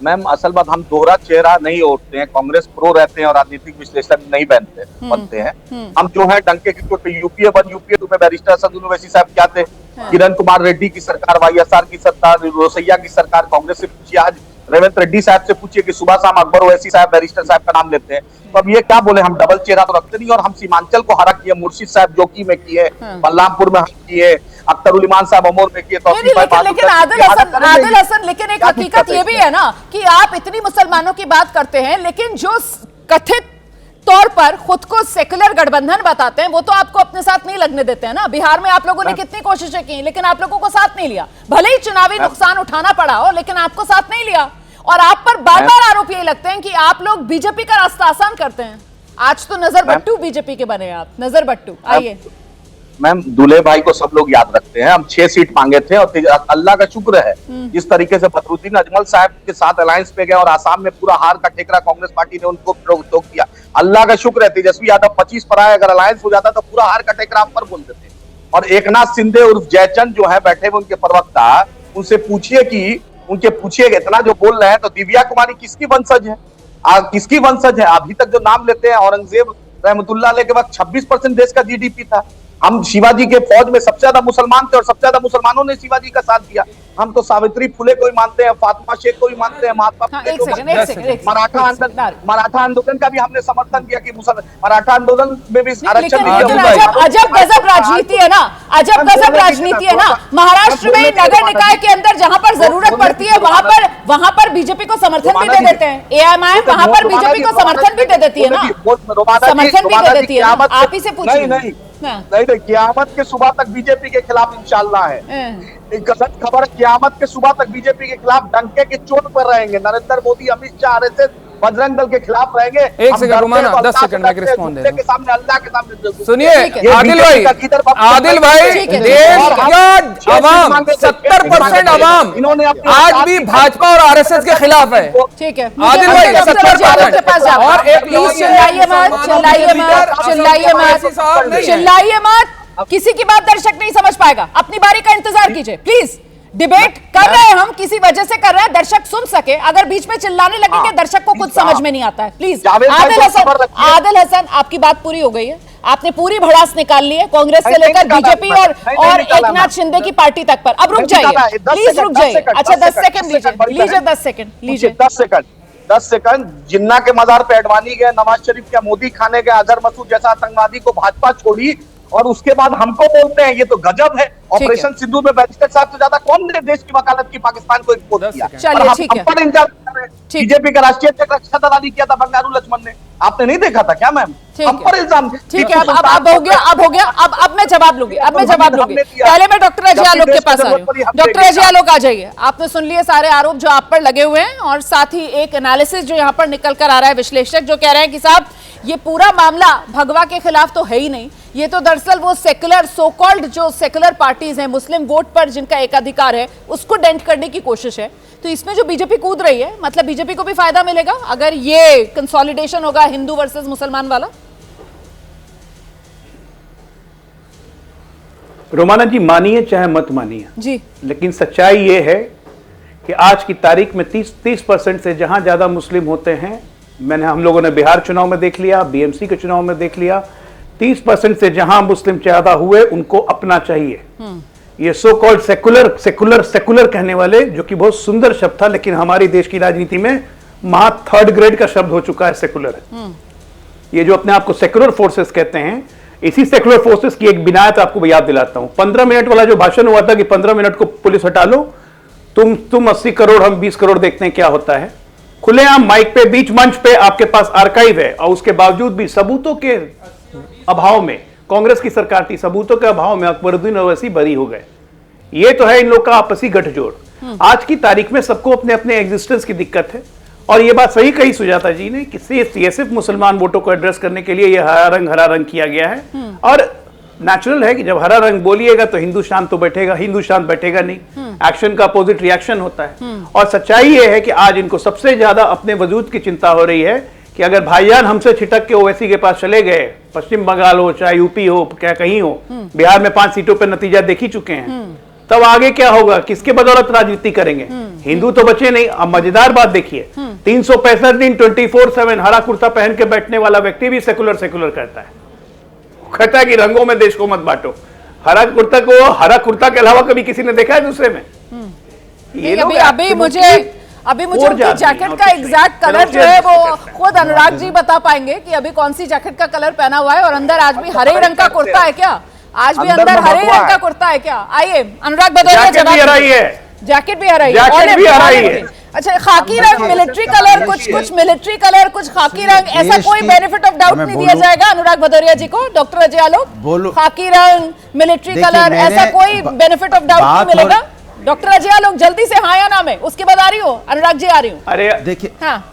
Speaker 12: मैम, असल बात, हम दोहरा चेहरा नहीं ओढ़ते हैं, कांग्रेस प्रो रहते हैं और राजनीतिक विश्लेषक नहीं बनते हैं। हम जो है डंके की चोट पे UPA 1 UPA 2 में बैरिस्टर असदुद्दीन ओवैसी साहब क्या थे, किरण कुमार रेड्डी की सरकार, YSR की सरकार, रोसैया की सरकार, कांग्रेस से पूछिए, आज रेवंत रेड्डी साहब से पूछिए कि सुबह शाम अकबर ओवैसी साहब बैरिस्टर साहब का नाम लेते हैं। तो अब ये क्या बोले, हम डबल चेहरा तो रखते नहीं। और हम सीमांचल को हरा किए, मुर्शिद साहब जोकी में किए, बलरामपुर में हम किए, अख्तरुल इमान साहब अमोर में किए।
Speaker 2: लेकिन आदिल हसन, लेकिन एक हकीकत ये भी है ना कि आप इतनी मुसलमानों की बात करते हैं, लेकिन जो कथित तौर पर खुद को सेकुलर गठबंधन बताते हैं वो तो आपको अपने साथ नहीं लगने देते हैं ना। बिहार में आप लोगों ने कितनी कोशिशें की, लेकिन आप लोगों को साथ नहीं लिया। भले ही चुनावी नुकसान उठाना पड़ा हो, लेकिन आपको साथ नहीं लिया। और आप पर बार बार आरोप ये लगते हैं कि आप लोग बीजेपी का रास्ता आसान करते हैं। आज तो नजर बट्टू बीजेपी के बने आप, नजर बट्टू। आइए
Speaker 12: मैम, दूल्हे भाई को सब लोग याद रखते हैं। हम 6 सीट मांगे थे और अल्लाह का शुक्र है जिस तरीके से बदरुद्दीन अजमल साहब के साथ अलायंस पे गए और आसाम में पूरा हार का ठेकरा कांग्रेस पार्टी ने उनको रोक दिया। अल्लाह का शुक्र है, तेजस्वी यादव 25 पर आए, अगर अलायंस हो जाता तो पूरा हार का ठेकरा आप पर बोल देते। और एकनाथ शिंदे उर्फ जयचंद जो है बैठे हुए उनके प्रवक्ता, उनसे पूछिए इतना जो बोल रहे हैं, तो दिव्या कुमारी किसकी वंशज है? किसकी वंशज है? अभी तक जो नाम लेते हैं, औरंगजेब रहमतुल्लाह अलैह के वक्त 26% देश का GDP था। हम शिवाजी के फौज में सबसे ज्यादा मुसलमान थे और सबसे ज्यादा मुसलमानों ने शिवाजी का साथ दिया। हम तो सावित्री फुले को ही मानते हैं, फातिमा शेख को ही मानते हैं, महात्मा फुले को मानते हैं। मराठा आंदोलन का भी हमने समर्थन किया कि मराठा आंदोलन में भी आरक्षण।
Speaker 2: अजब गजब राजनीति है ना, अजब गजब राजनीति है ना। महाराष्ट्र में नगर निकाय के अंदर जहां पर जरूरत पड़ती है वहां पर बीजेपी को समर्थन भी दे देते हैं। AIMIM वहां पर बीजेपी को समर्थन भी दे देती है ना, समर्थन भी दे देती है। आप ही से पूछिए।
Speaker 12: नहीं, क़यामत के सुबह तक बीजेपी के खिलाफ इंशाल्लाह है। एक गलत खबर, क़यामत के सुबह तक बीजेपी के खिलाफ डंके की चोट पर रहेंगे। नरेंद्र मोदी, अमित शाह, RSS, बजरंग दल के खिलाफ रहेंगे।
Speaker 15: एक सेकंड रुमाना, 10 सेकंड में रिस्पॉन्ड दे
Speaker 12: के सामने, अल्लाह के सामने।
Speaker 15: सुनिए आदिल भाई, देश का अवाम 70% अवाम आज भी भाजपा और RSS के खिलाफ है।
Speaker 2: ठीक है
Speaker 15: आदिल भाई, 70%। और एक
Speaker 2: चिल्लाइए मत, किसी की बात दर्शक नहीं समझ पाएगा। अपनी बारी का इंतजार कीजिए प्लीज। डिबेट कर रहे हैं हम, किसी वजह से कर रहे हैं, दर्शक सुन सके। अगर बीच में चिल्लाने लगेंगे दर्शक को कुछ समझ में नहीं आता है। प्लीज आदिल हसन, आपकी बात पूरी हो गई है, आपने पूरी भड़ास निकाल ली है कांग्रेस से लेकर बीजेपी और एकनाथ शिंदे की पार्टी तक पर। अब रुक जाइए, प्लीज रुक जाइए। अच्छा 10 सेकंड लीजिए 10 सेकंड लीजिए
Speaker 12: 10 सेकंड। जिन्ना के मजार पे अडवाणी गए, नवाज शरीफ के मोदी खाने गए, अजहर मसूद जैसा आतंकवादी को भाजपा छोड़ी और उसके बाद हमको बोलते हैं, ये तो गजब है। ऑपरेशन सिंदूर में बैरिस्टर साहब से ज्यादा कौन ने देश की वकालत की, पाकिस्तान को एक्सपोज किया।
Speaker 2: चलिए ठीक है,
Speaker 12: बीजेपी का राष्ट्रीय अध्यक्ष रक्षा दलाली किया था बंगारू लक्ष्मण ने, आपने नहीं देखा था क्या मैम? हम पर इल्जाम।
Speaker 2: ठीक है, अब हो गया। अब मैं जवाब लूंगी, पहले मैं डॉक्टर अजय आलोक के पास आ रही हूँ। डॉक्टर अजय आलोक आ जाइए। आपने सुन लिए सारे आरोप जो आप पर लगे हुए हैं और साथ ही एक एनालिसिस जो यहाँ पर निकल कर आ रहा है, विश्लेषक जो कह रहे हैं कि साहब ये पूरा मामला भगवा के खिलाफ तो है ही नहीं, ये तो दरअसल वो सेकुलर सो कॉल्ड जो सेकुलर पार्टीज हैं, मुस्लिम वोट पर जिनका एकाधिकार है, उसको डेंट करने की कोशिश है। तो इसमें जो बीजेपी कूद रही है, मतलब बीजेपी को भी फायदा मिलेगा अगर ये कंसोलिडेशन होगा हिंदू वर्सेस मुसलमान वाला।
Speaker 11: रोमाना जी, मानिए चाहे मत मानिए
Speaker 2: जी,
Speaker 11: लेकिन सच्चाई ये है कि आज की तारीख में 30% से जहां ज्यादा मुस्लिम होते हैं, हम लोगों ने बिहार चुनाव में देख लिया, बीएमसी के चुनाव में देख लिया, 30% से जहां मुस्लिम ज्यादा हुए उनको अपना चाहिए। ये सो कॉल्ड सेकुलर कहने वाले, जो कि बहुत सुंदर शब्द था, लेकिन हमारी देश की राजनीति में महा 3rd ग्रेड का शब्द हो चुका है सेकुलर। ये जो अपने आप को सेकुलर फोर्सेस कहते हैं, इसी सेकुलर फोर्सेस की एक बिनायत आपको याद दिलाता हूं। 15 मिनट वाला जो भाषण हुआ था कि 15 मिनट को पुलिस हटा लो, तुम 80 करोड़ हम 20 करोड़, देखते हैं क्या होता है। खुलेआम माइक पे, बीच मंच पे आपके पास आर्काइव है, और उसके बावजूद भी सबूतों के अभाव में, कांग्रेस की सरकार थी, सबूतों के अभाव में अकबरुद्दीन ओवैसी बरी हो गए। ये तो है इन लोग का आपसी गठजोड़। आज की तारीख में सबको अपने अपने एग्जिस्टेंस की दिक्कत है, और ये बात सही कही सुजाता जी ने कि सिर्फ मुसलमान वोटों को एड्रेस करने के लिए ये हरा रंग किया गया है। और नेचुरल है कि जब हरा रंग बोलिएगा तो हिंदू शांत तो बैठेगा, हिंदू शांत बैठेगा नहीं, एक्शन का अपोजिट रिएक्शन होता है। और सच्चाई ये है कि आज इनको सबसे ज्यादा अपने वजूद की चिंता हो रही है कि अगर भाईजान हमसे छिटक के ओवैसी के पास चले गए, पश्चिम बंगाल हो चाहे यूपी हो, क्या कहीं हो, बिहार में 5 सीटों पर नतीजा देख ही चुके हैं, तब आगे क्या होगा, किसके बदौलत राजनीति करेंगे? हिंदू तो बचे नहीं। अब मजेदार बात देखिए, 365 दिन 24/7 हरा कुर्ता पहन के बैठने वाला व्यक्ति भी सेकुलर कहता है। कहता है कि रंगों में देश को मत बांटो। हरा कुर्ता के अलावा कभी किसी ने देखा है दूसरे में? ये
Speaker 2: अभी मुझे उनकी जैकेट का एग्जैक्ट कलर जो है वो खुद अनुराग जी बता पाएंगे कि अभी कौन सी जैकेट का कलर पहना हुआ है, और अंदर आज भी हरे रंग का कुर्ता है क्या? आज भी अंदर हरे रंग का कुर्ता है क्या? आइए अनुराग भदौरिया,
Speaker 11: जैकेट भी हराई है।
Speaker 2: अच्छा, खाकी रंग, मिलिट्री कलर, कुछ मिलिट्री कलर, कुछ खाकी रंग, ऐसा कोई बेनिफिट ऑफ डाउट नहीं दिया जाएगा अनुराग भदौरिया जी को? डॉक्टर अजय आलोक, खाकी रंग, मिलिट्री कलर, ऐसा कोई बेनिफिट ऑफ डाउट नहीं मिलेगा? डॉक्टर अजय आलोक जल्दी से हाँ या ना में, उसके बाद आ रही हो अनुराग जी, आ रही हूँ।
Speaker 11: अरे देखिए,
Speaker 2: हाँ,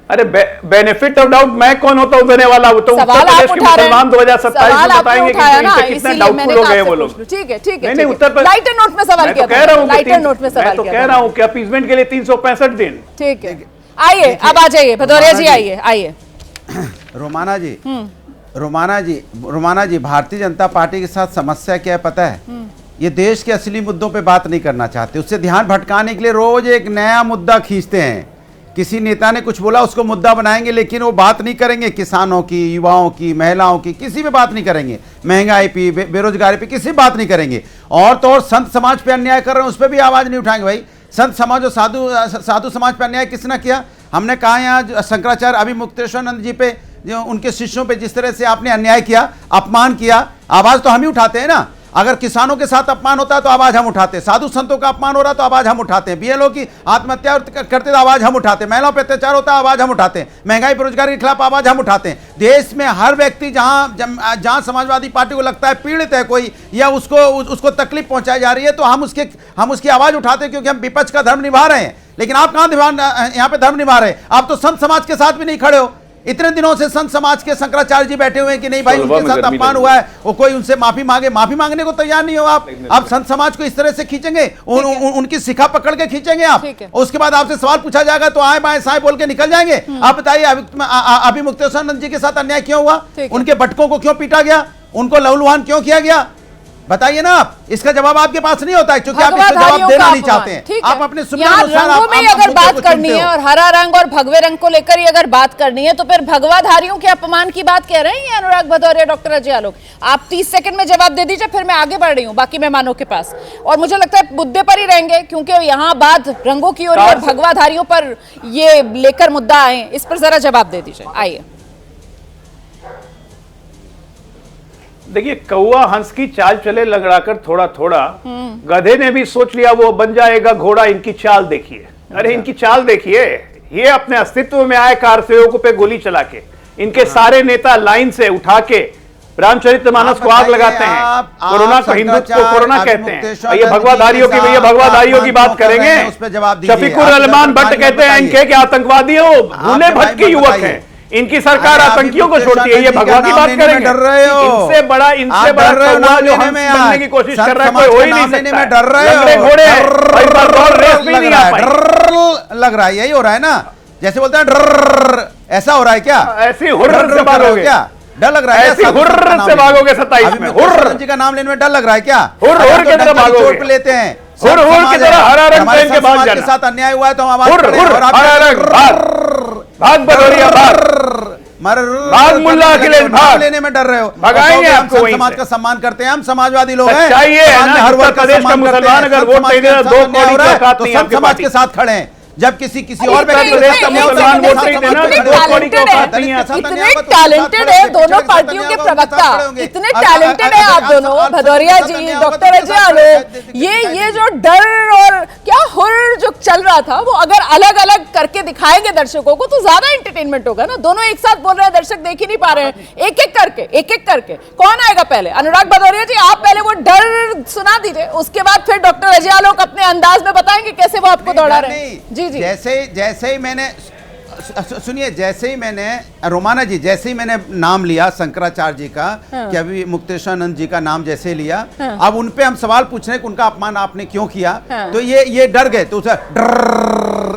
Speaker 11: अरे बेनिफिट ऑफ डाउट मैं कौन होता हूँ देने वाला? तो उत्तर प्रदेश के मुसलमान 2027 में बताएंगे कि कितने डाउटफुल हो गए वो लोग।
Speaker 2: ठीक है,
Speaker 11: नहीं उत्तर प्रदेश
Speaker 2: लाइटर नोट में सवाल किया,
Speaker 11: कह रहा हूँ
Speaker 2: लाइटर नोट में सवाल किया,
Speaker 11: कह रहा हूँ कि अपीसमेंट के लिए 365 दिन।
Speaker 2: ठीक है, आइए अब आ जाइए भदौरिया जी, आइए।
Speaker 14: रोमाना जी, भारतीय जनता पार्टी के साथ समस्या क्या है पता है? ये देश के असली मुद्दों पे बात नहीं करना चाहते, उससे ध्यान भटकाने के लिए रोज एक नया मुद्दा खींचते हैं। किसी नेता ने कुछ बोला उसको मुद्दा बनाएंगे, लेकिन वो बात नहीं करेंगे किसानों की, युवाओं की, महिलाओं की, किसी पे बात नहीं करेंगे, महंगाई पे, बेरोजगारी पे किसी बात नहीं करेंगे। और तो और संत समाज पे अन्याय कर रहे हैं उस पर भी आवाज नहीं उठाएंगे। भाई संत समाज और साधु समाज पे अन्याय किसने किया? हमने कहा यहाँ शंकराचार्य अभी मुक्तेश्वरानंद जी पे, जो उनके शिष्यों पे जिस तरह से आपने अन्याय किया, अपमान किया, आवाज तो हम ही उठाते हैं ना। अगर किसानों के साथ अपमान होता है तो आवाज हम उठाते हैं, साधु संतों का अपमान हो रहा तो आवाज हम उठाते हैं, बीएलओ की आत्महत्या करते तो आवाज हम उठाते हैं, महिलाओं पर अत्याचार होता है आवाज हम उठाते हैं, महंगाई बेरोजगारी के खिलाफ आवाज हम उठाते हैं। देश में हर व्यक्ति जहां समाजवादी पार्टी को लगता है पीड़ित है कोई, या उसको तकलीफ पहुंचाई जा रही है, तो हम उसकी आवाज उठाते हैं, क्योंकि हम विपक्ष का धर्म निभा रहे हैं। लेकिन आप कहां यहाँ पे धर्म निभा रहे हैं? आप तो संत समाज के साथ भी नहीं खड़े हो। इतने दिनों से संत समाज के शंकराचार्य जी बैठे हुए हैं कि नहीं भाई उनके साथ अपमान हुआ है, वो कोई उनसे माफी मांगने को तैयार नहीं हो आप संत समाज को इस तरह से खींचेंगे, उनकी शिखा पकड़ के खींचेंगे आप, उसके बाद आपसे सवाल पूछा जाएगा तो आए बाएं साएं बोल के निकल जाएंगे। आप बताइए अभी मुक्तेश्वरानंद जी के साथ अन्याय क्यों हुआ? उनके भटकों को क्यों पीटा गया? उनको लहूलुहान क्यों किया गया? बताइए ना आप, इसका जवाब आपके पास नहीं होता है क्योंकि आप इसका जवाब देना नहीं चाहते हैं। आप अपने
Speaker 2: रंगों में अगर बात करनी है और हरा रंग और भगवे रंग को लेकर ही अगर बात करनी है तो फिर भगवाधारियों के अपमान की बात कह रहे हैं अनुराग भदौरिया, डॉक्टर अजय आलोक। आप 30 सेकंड में जवाब दे दीजिए, फिर मैं आगे बढ़ रही हूँ बाकी मेहमानों के पास, और मुझे लगता है मुद्दे पर ही रहेंगे क्योंकि यहाँ बात रंगों की ओर और भगवाधारियों पर ये लेकर मुद्दा आए, इस पर जरा जवाब दे दीजिए। आइए।
Speaker 11: देखिए, कौवा हंस की चाल चले लगड़ाकर थोड़ा थोड़ा, गधे ने भी सोच लिया वो बन जाएगा घोड़ा। इनकी चाल देखिए, अरे इनकी चाल देखिए, ये अपने अस्तित्व में आए कार सेवकों पे गोली चला के, इनके सारे नेता लाइन से उठा के रामचरितमानस को आग लगाते हैं, कोरोना को हिंदुत्व को कोरोना कहते हैं। ये भगवाधारियों की, भैया भगवाधारियों की बात करेंगे। शफीकुर रहमान भट्ट कहते हैं इनके आतंकवादी हो, भूले भटके युवक हैं, इनकी सरकार आतंकियों को छोड़ती है। ये भगवा की बात करेंगे,
Speaker 14: डर रहे हो,
Speaker 11: इनसे बड़ा कौवा जो हंस बनने की कोशिश कर रहा है कोई हो ही नहीं सकता।
Speaker 14: डर रहे हो,
Speaker 11: घोड़े
Speaker 14: लग रहा है, यही हो रहा है ना, जैसे बोलते हैं डर, ऐसा हो रहा है क्या?
Speaker 11: ऐसी हुर्र से भागोगे क्या?
Speaker 14: डर लग रहा है,
Speaker 11: ऐसी हुर्र से भागोगे 27 में, हुर्र
Speaker 14: जी का नाम लेने में डर लग रहा है क्या?
Speaker 11: हुर्र की तरह भागोगे,
Speaker 14: चोट लेते हैं,
Speaker 11: हुर्र की तरह हरा रंग पहन के भाग जाना।
Speaker 14: के साथ अन्याय हुआ है तो हम आवाज
Speaker 11: हरा रंग भाग भदौरिया भाग मुल्ला अखिलेश भाग
Speaker 14: लेने में डर रहे हो,
Speaker 11: भगाएंगे आपको।
Speaker 14: हम समाज का सम्मान करते हैं, हम समाजवादी लोग हैं,
Speaker 11: चाहिए हर वर्ग का मुसलमान अगर वोट नहीं दे रहा 2 करोड़ की औकात नहीं
Speaker 14: सब समाज के साथ खड़े हैं। जब किसी और
Speaker 11: प्रदेश का मुसलमान वोट नहीं देना,
Speaker 2: इतने टैलेंटेड है दोनों पार्टियों के प्रवक्ता, इतने टैलेंटेड है आप दोनों, भदौरिया जी, डॉक्टर अजय आलोक। ये जो डर और क्या हुर्र जो चल रहा था वो अगर अलग अलग करके दिखाएंगे दर्शकों को तो ज्यादा एंटरटेनमेंट होगा ना। दोनों एक साथ बोल रहे हैं, दर्शक देख ही नहीं पा रहे हैं, एक एक करके कौन आएगा पहले? अनुराग भदौरिया जी, आप पहले वो डर सुना दीजिए, उसके बाद फिर डॉक्टर अजय आलोक अपने अंदाज में बताएंगे कैसे वो आपको दौड़ा रहे हैं। जी जी,
Speaker 14: जैसे ही मैंने सुनिए, जैसे ही मैंने रोमाना जी, जैसे ही मैंने नाम लिया शंकराचार्य जी का, कि अभी मुक्तेश्वरानंद जी का नाम जैसे लिया, अब उन पे हम सवाल पूछ रहे हैं कि उनका अपमान आपने क्यों किया, तो ये डर गए, तो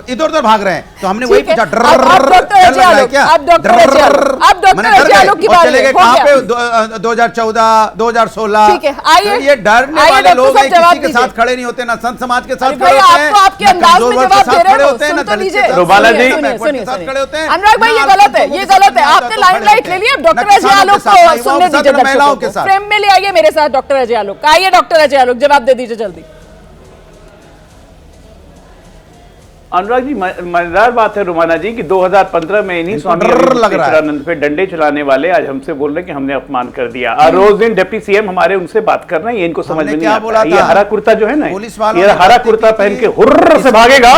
Speaker 14: इधर उधर भाग रहे हैं, तो हमने वही पूछा डर लग रहा है क्या? चले गए कहाँ पे? 2014 2016, ये डरने वाले लोग हैं, किसी के साथ खड़े नहीं होते, ना संत समाज के साथ खड़े होते हैं, ना कमजोर वर्ग के साथ खड़े होते हैं, ना दलित के साथ खड़े होते हैं।
Speaker 2: अनुराग भाई, ये गलत है, ये गलत है, आपने लाइमलाइट ले लिया। डॉक्टर अजय आलोक को सुनने दीजिए,
Speaker 14: महिलाओं के साथ
Speaker 2: फ्रेम में ले आइए मेरे साथ डॉक्टर अजय आलोक। आइए डॉक्टर अजय आलोक, जवाब दे दीजिए जल्दी।
Speaker 11: अनुराग जी, मजेदार बात है रोमाना जी कि 2015 में इन्हीं स्वामी अविवेकानंद पे डंडे चलाने वाले आज हमसे बोल रहे हैं कि हमने अपमान कर दिया। रोज दिन डिप्टी सीएम हमारे उनसे बात कर रहे हैं, ये इनको समझ में नहीं आता। ये हरा कुर्ता जो है ना, ये हरा कुर्ता पहन के हुर्र से भागेगा,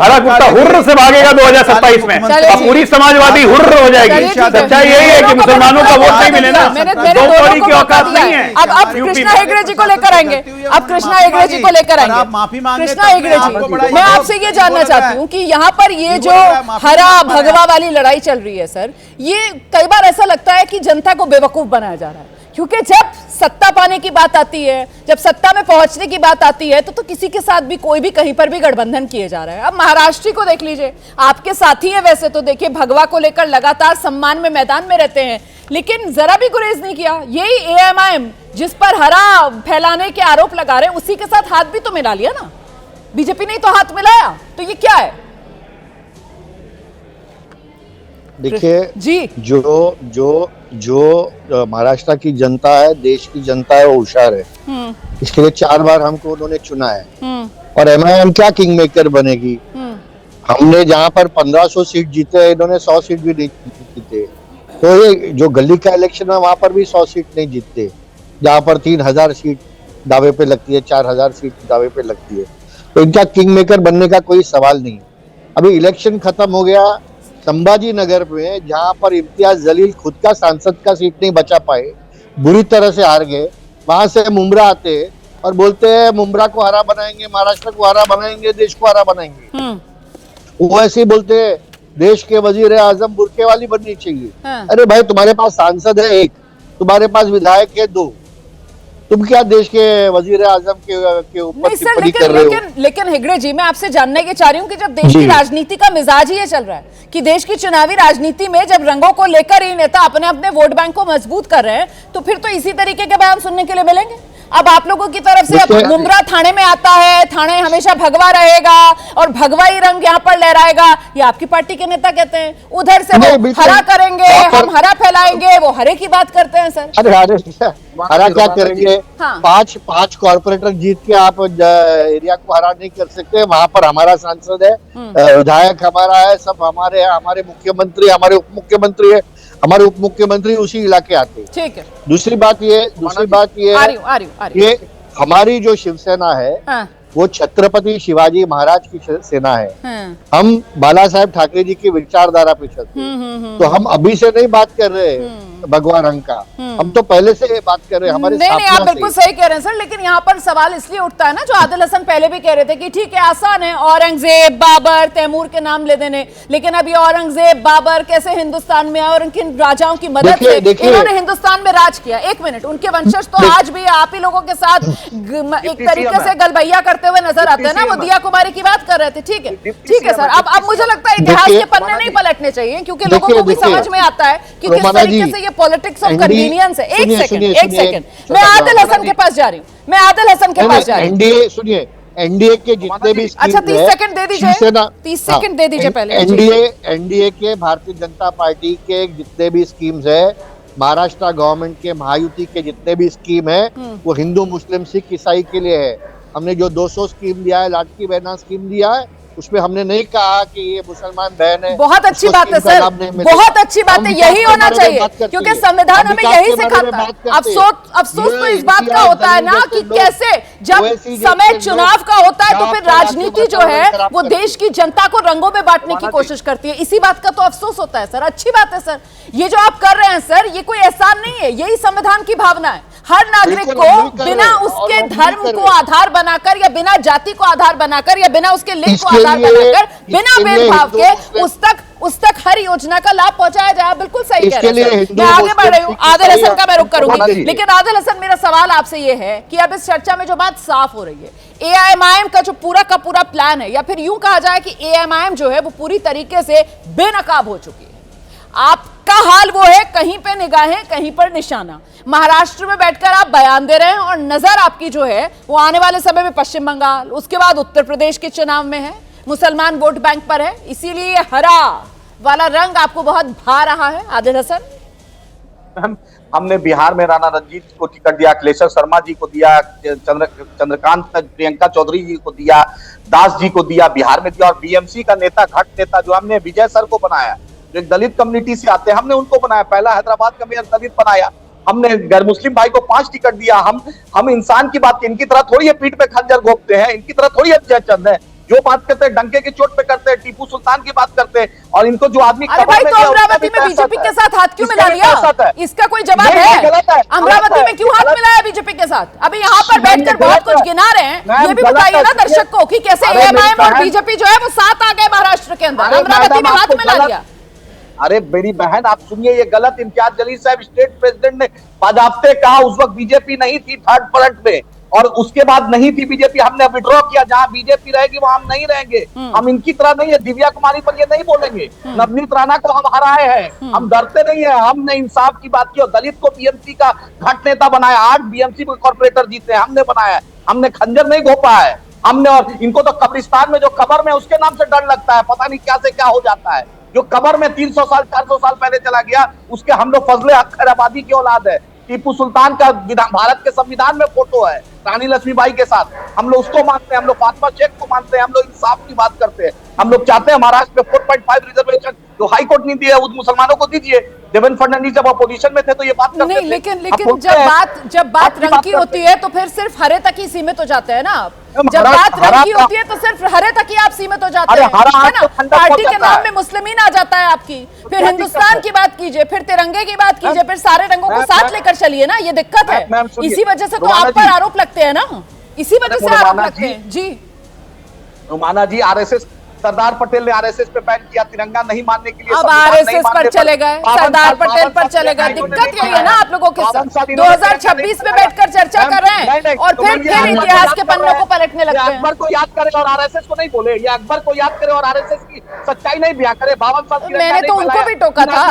Speaker 11: हरा कुर्ता हुर्र से भागेगा 2027 में, और पूरी समाजवादी हुर्र हो जाएगी। सच्चाई यही है कि मुसलमानों का वोट नहीं मिले ना, 2 करोड़ की औकात नहीं है।
Speaker 2: अब कृष्णा हेगड़े जी को लेकर आएंगे, अब कृष्णा हेगड़े जी को लेकर आएंगे।
Speaker 14: माफी मांगे
Speaker 2: कृष्णा हेगड़े जी, मैं आपसे ये जानना चाहती हूँ कि यहाँ पर ये जो हरा भगवा वाली लड़ाई चल रही है सर, ये कई बार ऐसा लगता है कि जनता को बेवकूफ बनाया जा रहा है, क्योंकि जब सत्ता पाने की बात आती है, जब सत्ता में पहुंचने की बात आती है तो किसी के साथ भी कोई भी कहीं पर भी गठबंधन किए जा रहा है। अब महाराष्ट्र को देख लीजिए, आपके साथी है वैसे तो, देखिए भगवा को लेकर लगातार सम्मान में मैदान में रहते हैं, लेकिन जरा भी गुरेज नहीं किया। यही AMIM जिस पर हरा फैलाने के आरोप लगा रहे हैं, उसी के साथ हाथ भी तो मिला लिया ना, बीजेपी ने तो हाथ मिलाया, तो ये क्या है?
Speaker 13: देखिए
Speaker 2: जी,
Speaker 13: जो महाराष्ट्र की जनता है, देश की जनता है, वो होशियार है। इसके लिए 4 बार हमको उन्होंने चुना है, और MIM क्या किंग मेकर बनेगी? हमने जहां पर 1500 सीट जीते, इन्होंने 100 सीट भी नहीं जीते। तो ये जो गली का इलेक्शन है वहां पर भी 100 सीट नहीं जीतते, जहां पर 3000 सीट दावे पे लगती है, 4000 सीट दावे पे लगती है। तो इनका किंग मेकर बनने का कोई सवाल नहीं। अभी इलेक्शन खत्म हो गया संभाजी नगर में, जहां पर इम्तियाज जलील खुद का सांसद का सीट नहीं बचा पाए, बुरी तरह से हार गए। वहां से मुमरा आते और बोलते हैं मुमरा को हरा बनाएंगे, महाराष्ट्र को हरा बनाएंगे, देश को हरा बनाएंगे। वो ऐसे ही बोलते हैं देश के वजीर आजम बुरके वाली बननी चाहिए। अरे भाई, तुम्हारे पास सांसद है 1, तुम्हारे पास विधायक है 2, तुम क्या देश के वजीर आजम के ऊपर टिप्पणी कर रहे हो?
Speaker 2: लेकिन हेगड़े जी, मैं आपसे जानना ये चाह रही हूँ कि जब देश की राजनीति का मिजाज ही ये चल रहा है कि देश की चुनावी राजनीति में जब रंगों को लेकर ही नेता अपने अपने वोट बैंक को मजबूत कर रहे हैं, तो फिर तो इसी तरीके के बयान सुनने के लिए मिलेंगे। अब आप लोगों की तरफ से अब मुमरा थाने में आता है, थाने हमेशा भगवा रहेगा और भगवा ही रंग यहाँ पर लहराएगा, ये आपकी पार्टी के नेता कहते हैं। उधर से वो हरा करेंगे, हम हरा फैलाएंगे, वो हरे की बात करते हैं सर।
Speaker 13: अरे हरा क्या करेंगे?
Speaker 2: हाँ।
Speaker 13: पांच कॉर्पोरेटर जीत के आप एरिया को हरा नहीं कर सकते। वहां पर हमारा सांसद है, विधायक हमारा है, सब हमारे है, हमारे मुख्यमंत्री, हमारे उप मुख्यमंत्री है, हमारे उप मुख्यमंत्री उसी इलाके आते हैं।
Speaker 2: ठीक है।
Speaker 13: दूसरी बात ये ये हमारी जो शिवसेना है,
Speaker 2: हाँ।
Speaker 13: वो छत्रपति शिवाजी महाराज की सेना है। हम बाला साहेब ठाकरे जी की विचारधारा पे चलते हैं। तो हम अभी से नहीं बात कर रहे भगवा रंग का, हम तो पहले से बात कर रहे हैं। हमारे
Speaker 2: नहीं, आप बिल्कुल सही कह रहे हैं सर, लेकिन यहाँ पर सवाल इसलिए उठता है ना, जो आदिल हसन पहले भी कह रहे थे कि ठीक है आसान है औरंगजेब, बाबर, तैमूर के नाम ले देने, लेकिन अभी औरंगजेब, बाबर कैसे हिंदुस्तान में और उनके राजाओं की मदद से इन्होंने हिंदुस्तान में राज किया। एक मिनट, उनके वंशज तो आज भी आप ही लोगों के साथ एक तरीके से गलबैया करते हुए नजर आते हैं ना। वो दिया कुमारी की बात कर रहे थे। ठीक है सर, अब मुझे लगता है इतिहास के पन्ने नहीं पलटने चाहिए, क्योंकि लोगों को भी समझ में आता है कि किस तरीके से ये पॉलिटिक्स ऑफ कन्वीनियंस है। एक सेकंड, मैं आदिल हसन के पास जा रही हूँ,
Speaker 13: एनडीए सुनिए, एनडीए के जितने भी
Speaker 2: अच्छा 30 सेकंड दे दीजिए, 30 सेकंड दे दीजिए पहले।
Speaker 13: एनडीए के भारतीय जनता पार्टी के जितने भी स्कीम्स है, महाराष्ट्र गवर्नमेंट के महायुति के जितने भी स्कीम है, वो हिंदू मुस्लिम सिख ईसाई के लिए है। हमने जो 200 स्कीम दिया है, लाडकी बहना स्कीम दिया है, उसमें हमने नहीं कहा कि ये मुसलमान बहन है।
Speaker 2: बहुत अच्छी बात है सर, बहुत अच्छी बात है, यही होना चाहिए, क्योंकि संविधान हमें यही सिखाता है। अफसोस तो इस बात का होता है ना कि कैसे जब समय चुनाव का होता है तो फिर राजनीति जो है वो देश की जनता को रंगों में बांटने की कोशिश करती है। इसी बात का तो अफसोस होता है सर। अच्छी बात है सर, ये जो आप कर रहे हैं सर, ये कोई एहसान नहीं है, यही संविधान की भावना है। हर नागरिक को बिना उसके धर्म को आधार बनाकर या बिना जाति को आधार बनाकर या बिना उसके लिंग को आधार बनाकर, बिना भेदभाव के उस तक हर योजना का लाभ पहुंचाया जाए। बिल्कुल सही कह रहे हैं। मैं आगे बढ़ रही हूँ, आदिल हसन का मैं रुख करूंगी, लेकिन आदिल हसन मेरा सवाल आपसे ये है कि अब इस चर्चा में जो बात साफ हो रही है, एआईएमआईएम का जो पूरा का पूरा प्लान है, या फिर यूं कहा जाए कि एआईएमआईएम जो है वो पूरी तरीके से बेनकाब हो चुकी है। आपका हाल वो है, कहीं पे निगाहें कहीं पर निशाना। महाराष्ट्र में बैठकर आप बयान दे रहे हैं और नजर आपकी जो है वो आने वाले समय में पश्चिम बंगाल, उसके बाद उत्तर प्रदेश के चुनाव में है, मुसलमान वोट बैंक पर है, इसीलिए ये हरा वाला रंग आपको बहुत भा रहा है। आदिल हसन,
Speaker 12: हमने बिहार में राणा रणजीत को टिकट दिया, अखिलेश्वर शर्मा जी को दिया, चंद्रकांत प्रियंका चौधरी जी को दिया, दास जी को दिया, बिहार में दिया, और बीएमसी का नेता, घट नेता जो हमने विजय सर को बनाया, जो एक दलित कम्युनिटी से आते हैं, हमने उनको बनाया। पहला हैदराबाद का मेयर दलित बनाया हमने। गैर मुस्लिम भाई को 5 टिकट दिया। हम इंसान की बात, इनकी तरह थोड़ी पीठ पे खंजर घोंपते हैं, इनकी तरह थोड़ी जयचंद है। जो बात करते हैं डंके की चोट पे करते हैं, टीपू सुल्तान की बात करते हैं, और इनको जो आदमी
Speaker 2: अरे भाई, तो अमरावती में बीजेपी के साथ हाथ क्यों मिला लिया? इसका कोई जवाब है? अमरावती में क्यों हाथ मिलाया बीजेपी के साथ? अभी यहाँ पर बैठकर बहुत कुछ गिना रहे हैं, ये भी बताइए ना दर्शक को कि कैसे एआईएमआईएम और बीजेपी जो है वो साथ आ गए महाराष्ट्र के अंदर, अमरावती में हाथ मिला लिया।
Speaker 12: अरे मेरी बहन, आप सुनिए, ये गलत। इम्तियाज जलील साहब स्टेट प्रेसिडेंट ने बाजाफ्ते कहा, उस वक्त बीजेपी नहीं थी थर्ड फ्रंट में, और उसके बाद नहीं थी बीजेपी, हमने विड्रॉ किया। जहां बीजेपी रहेगी वहां हम नहीं रहेंगे। हम इनकी तरह नहीं है, दिव्या कुमारी पर ये नहीं बोलेंगे, नवनीत राणा को हम हराए हैं, हम डरते नहीं है। हमने इंसाफ की बात की और दलित को बीएमसी का घट नेता बनाया। 8 बीएमसी कॉर्पोरेटर जीते, हमने बनाया, हमने खंजर नहीं घोपा है हमने। और इनको तो कब्रिस्तान में जो कब्र में उसके नाम से डर लगता है, पता नहीं क्या से क्या हो जाता है। जो कब्र में 300 साल 400 साल पहले चला गया, उसके हम लोग फजले अख्तर आबादी की औलाद है। टीपू सुल्तान का भारत के संविधान में फोटो है रानी लक्ष्मीबाई के साथ, हम लोग उसको मानते हैं, हम लोग फातिमा शेख को मानते हैं, हम लोग इंसाफ की बात करते हैं। हम लोग चाहते हैं महाराष्ट्र में 4.5 रिजर्वेशन जो हाई कोर्ट नहीं दिया उस मुसलमानों को दीजिए। देवेंद्र फडणवीस जब अपोजिशन में थे तो ये बात करते
Speaker 2: नहीं, लेकिन जब बात रंग की होती है तो फिर सिर्फ हरे तक ही सीमित हो जाते हैं ना आप। जब बात रंग की होती है तो सिर्फ हरे तक ही आप सीमित हो जाते हैं, है ना? पार्टी के नाम में मुस्लिमीन आ जाता है आपकी, फिर हिंदुस्तान की बात कीजिए, फिर तिरंगे की बात कीजिए, फिर सारे रंगों को साथ लेकर चलिए ना। ये दिक्कत है, इसी वजह से तो आप पर आरोप लगते हैं ना, इसी वजह से आरोप लगते हैं। जी
Speaker 12: रुमाना जी, सरदार पटेल ने आरएसएस पे बैन किया, तिरंगा नहीं मानने के लिए।
Speaker 2: अब आरएसएस पर चले गए, सरदार पटेल पर चले गए। दिक्कत यही है ना आप लोगों के साथ, 2026 में बैठकर चर्चा कर रहे हैं और फिर इतिहास के पन्नों को पलटने लगते हैं।
Speaker 12: अकबर को याद करे और आरएसएस को नहीं बोले, ये अकबर को याद करे और आरएसएस की सच्चाई नहीं बयां करे। 52 साल
Speaker 2: मैंने तो उनको भी टोका था,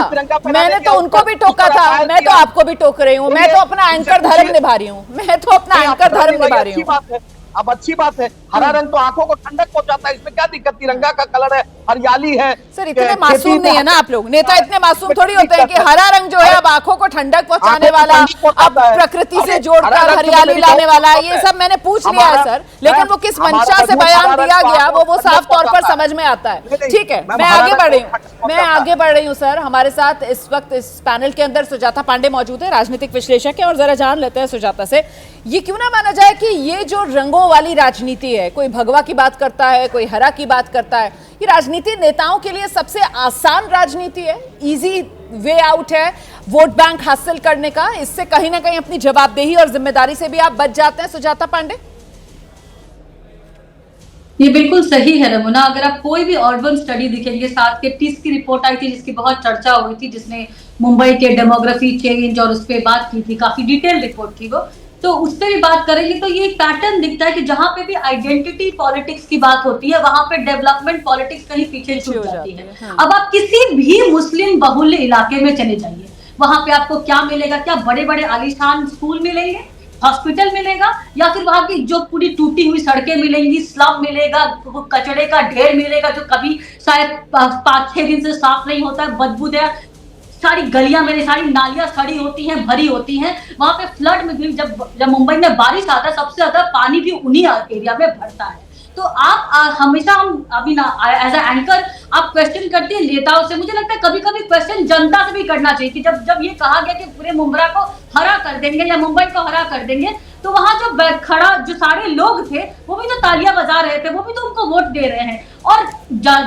Speaker 2: मैंने तो उनको भी टोका था, मैं तो आपको भी टोक रही हूँ। मैं तो अपना एंकर धर्म निभा रही हूँ, मैं तो अपना एंकर धर्म निभा रही हूँ।
Speaker 12: अब अच्छी बात है, हरा रंग तो आंखों को ठंडक पहुंचाता है, इसमें क्या दिक्कत? तिरंगा का कलर है, हरियाली है।
Speaker 2: सर इतने मासूम नहीं है ना आप लोग, नेता इतने मासूम थोड़ी होते हैं कि हरा रंग जो है अब आंखों को ठंडक पहुंचाने वाला, अब प्रकृति से जोड़कर हरियाली लाने वाला, ये सब मैंने पूछ लिया है सर, लेकिन वो किस मंशा से बयान दिया गया वो साफ तौर पर समझ में आता है। ठीक है, मैं आगे बढ़ रही हूँ सर। हमारे साथ इस वक्त इस पैनल के अंदर सुजाता पांडे मौजूद है, राजनीतिक विश्लेषक है, और जरा जान लेते हैं सुजाता से, ये क्यों ना माना जाए कि ये जो रंगों वाली राजनीति है, कोई भगवा की बात करता है, कोई हरा की बात करता है, ये राजनीति नेताओं के लिए सबसे आसान राजनीति है, इजी वे आउट है वोट बैंक हासिल करने का। इससे कहीं ना कहीं अपनी जवाबदेही और जिम्मेदारी से भी आप बच जाते हैं सुजाता पांडे।
Speaker 9: ये बिल्कुल सही है रमुना। अगर आप कोई भी अर्बन स्टडी दिखेंगे, साथ के टीस की रिपोर्ट आई थी जिसकी बहुत चर्चा हुई थी, जिसने मुंबई के डेमोग्राफी चेंज और उस पर बात की थी, काफी डिटेल रिपोर्ट थी वो, तो उस पर भी बात करेंगे तो ये एक पैटर्न दिखता है कि जहां पे भी आइडेंटिटी पॉलिटिक्स की बात होती है वहां पे डेवलपमेंट पॉलिटिक्स कहीं पीछे छूट जाती है। हाँ। अब आप किसी भी मुस्लिम बहुल इलाके में चले जाइए, वहां पे आपको क्या मिलेगा? क्या बड़े बड़े आलीशान स्कूल मिलेंगे, हॉस्पिटल मिलेगा, या फिर वहां की जो पूरी टूटी हुई सड़कें मिलेंगी, स्लम मिलेगा, कचड़े का ढेर मिलेगा जो कभी शायद 5-6 दिन से साफ नहीं होता है, बदबूदार सारी गलियां मेरी, सारी नालियां सड़ी होती हैं, भरी होती हैं। वहां पे फ्लड में भी जब मुंबई में बारिश आता है, सबसे ज्यादा पानी भी उन्हीं एरिया में भरता है। तो आप हमेशा हम अभी ना एज अ एंकर आप क्वेश्चन करते हैं नेताओं से, मुझे लगता है कभी कभी क्वेश्चन जनता से भी करना चाहिए कि जब ये कहा गया कि पूरे मुंब्रा को हरा कर देंगे या मुंबई को हरा कर देंगे, तो वहां जो सारे लोग थे वो भी तो तालियां बजा रहे थे, वो भी तो उनको वोट दे रहे हैं। और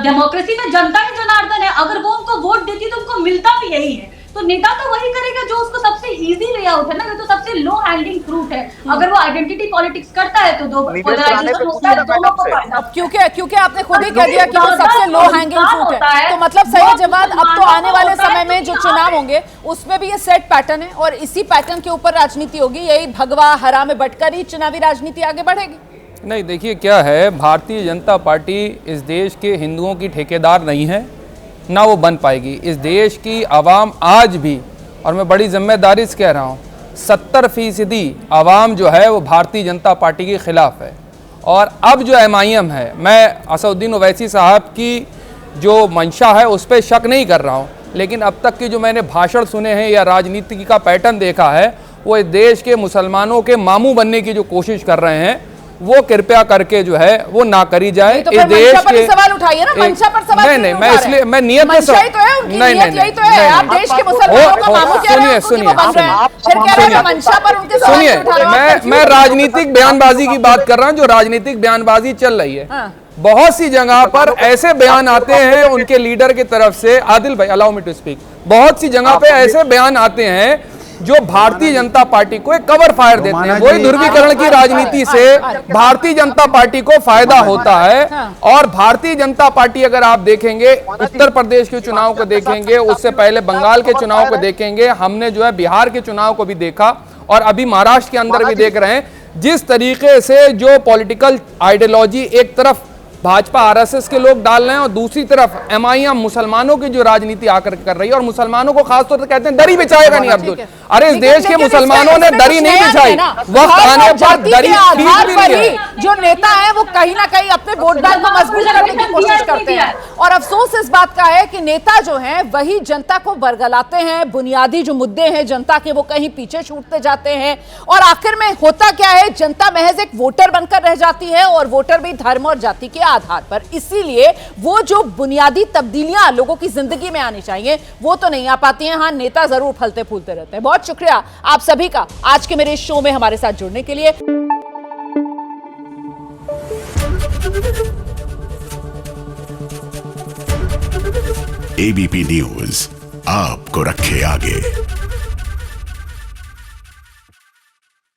Speaker 9: डेमोक्रेसी में जनता ही जनार्दन है, अगर वो उनको वोट देती तो उनको मिलता भी यही है। तो नेता तो वही करेगा जो उसको सबसे इजी वे आउट है ना, ये तो सबसे लो हैंगिंग फ्रूट है। अगर वो आइडेंटिटी पॉलिटिक्स करता है तो पोलराइजेशन होता है, दोनों को फायदा।
Speaker 2: क्योंकि आपने खुद ही कह दिया कि वो सबसे लो हैंगिंग फ्रूट है, तो मतलब सही जवाब अब तो आने वाले समय में जो चुनाव होंगे उसमें भी ये सेट पैटर्न है और इसी पैटर्न के ऊपर राजनीति होगी, यही भगवा हरा में बटकर ही चुनावी राजनीति आगे बढ़ेगी।
Speaker 15: नहीं, देखिए क्या है, भारतीय जनता पार्टी इस देश के हिंदुओं की ठेकेदार नहीं है, ना वो बन पाएगी। इस देश की आवाम आज भी, और मैं बड़ी जिम्मेदारी से कह रहा हूँ, 70% आवाम जो है वो भारतीय जनता पार्टी के खिलाफ है। और अब जो MIM है, मैं असदुद्दीन ओवैसी साहब की जो मंशा है उस पर शक नहीं कर रहा हूँ, लेकिन अब तक के जो मैंने भाषण सुने हैं या राजनीति का पैटर्न देखा है, वो इस देश के मुसलमानों के मामू बनने की जो कोशिश कर रहे हैं वो कृपया करके जो है वो ना करी जाए।
Speaker 2: तो इस देश के सवाल उठाइए ना, मंशा पर सवाल
Speaker 15: नहीं, मैं इसलिए मैं नियत
Speaker 2: नहीं, आप देश के मुसलमानों का मामू कह रहे हैं,
Speaker 15: सुनिए, मैं राजनीतिक बयानबाजी की बात कर रहा हूँ, जो राजनीतिक बयानबाजी चल रही है। बहुत सी जगह पर ऐसे बयान आते हैं उनके लीडर की तरफ से, आदिल भाई अलाउ मी टू स्पीक, बहुत सी जगह पे ऐसे बयान आते हैं जो भारतीय जनता पार्टी को एक कवर फायर देते हैं। वही ध्रुवीकरण की राजनीति से भारतीय जनता पार्टी को फायदा होता है। और भारतीय जनता पार्टी अगर आप देखेंगे, उत्तर प्रदेश के चुनाव को देखेंगे, उससे पहले बंगाल के चुनाव को देखेंगे, हमने जो है बिहार के चुनाव को भी देखा और अभी महाराष्ट्र के अंदर भी देख रहे हैं, जिस तरीके से जो पॉलिटिकल आइडियोलॉजी एक तरफ भाजपा RSS के लोग डाल रहे हैं और दूसरी तरफ MIM मुसलमानों की जो राजनीति आकर कर रही है, और मुसलमानों को खासतौर से कहते हैं दरी बिछाएगा नहीं अब्दुल। अरे इस देश के मुसलमानों ने दरी नहीं बिछाई, वक्त आने पर दरी
Speaker 2: जो नेता है वो कहीं ना कहीं अपने वोट बैंक को मजबूत करने की कोशिश करते हैं। और अफसोस इस बात का है कि नेता जो है वही जनता को बरगलाते हैं, बुनियादी जो मुद्दे हैं जनता के वो कहीं पीछे छूटते जाते हैं, और आखिर में होता क्या है, जनता महज एक वोटर बनकर रह जाती है, और वोटर भी धर्म और जाति के आधार पर। इसीलिए वो जो बुनियादी तब्दीलियां लोगों की जिंदगी में आनी चाहिए वो तो नहीं आ पाती हैं। हाँ, नेता जरूर फलते फूलते रहते हैं। बहुत शुक्रिया आप सभी का आज के मेरे शो में हमारे साथ जुड़ने के लिए।
Speaker 1: ABP न्यूज आपको रखे आगे।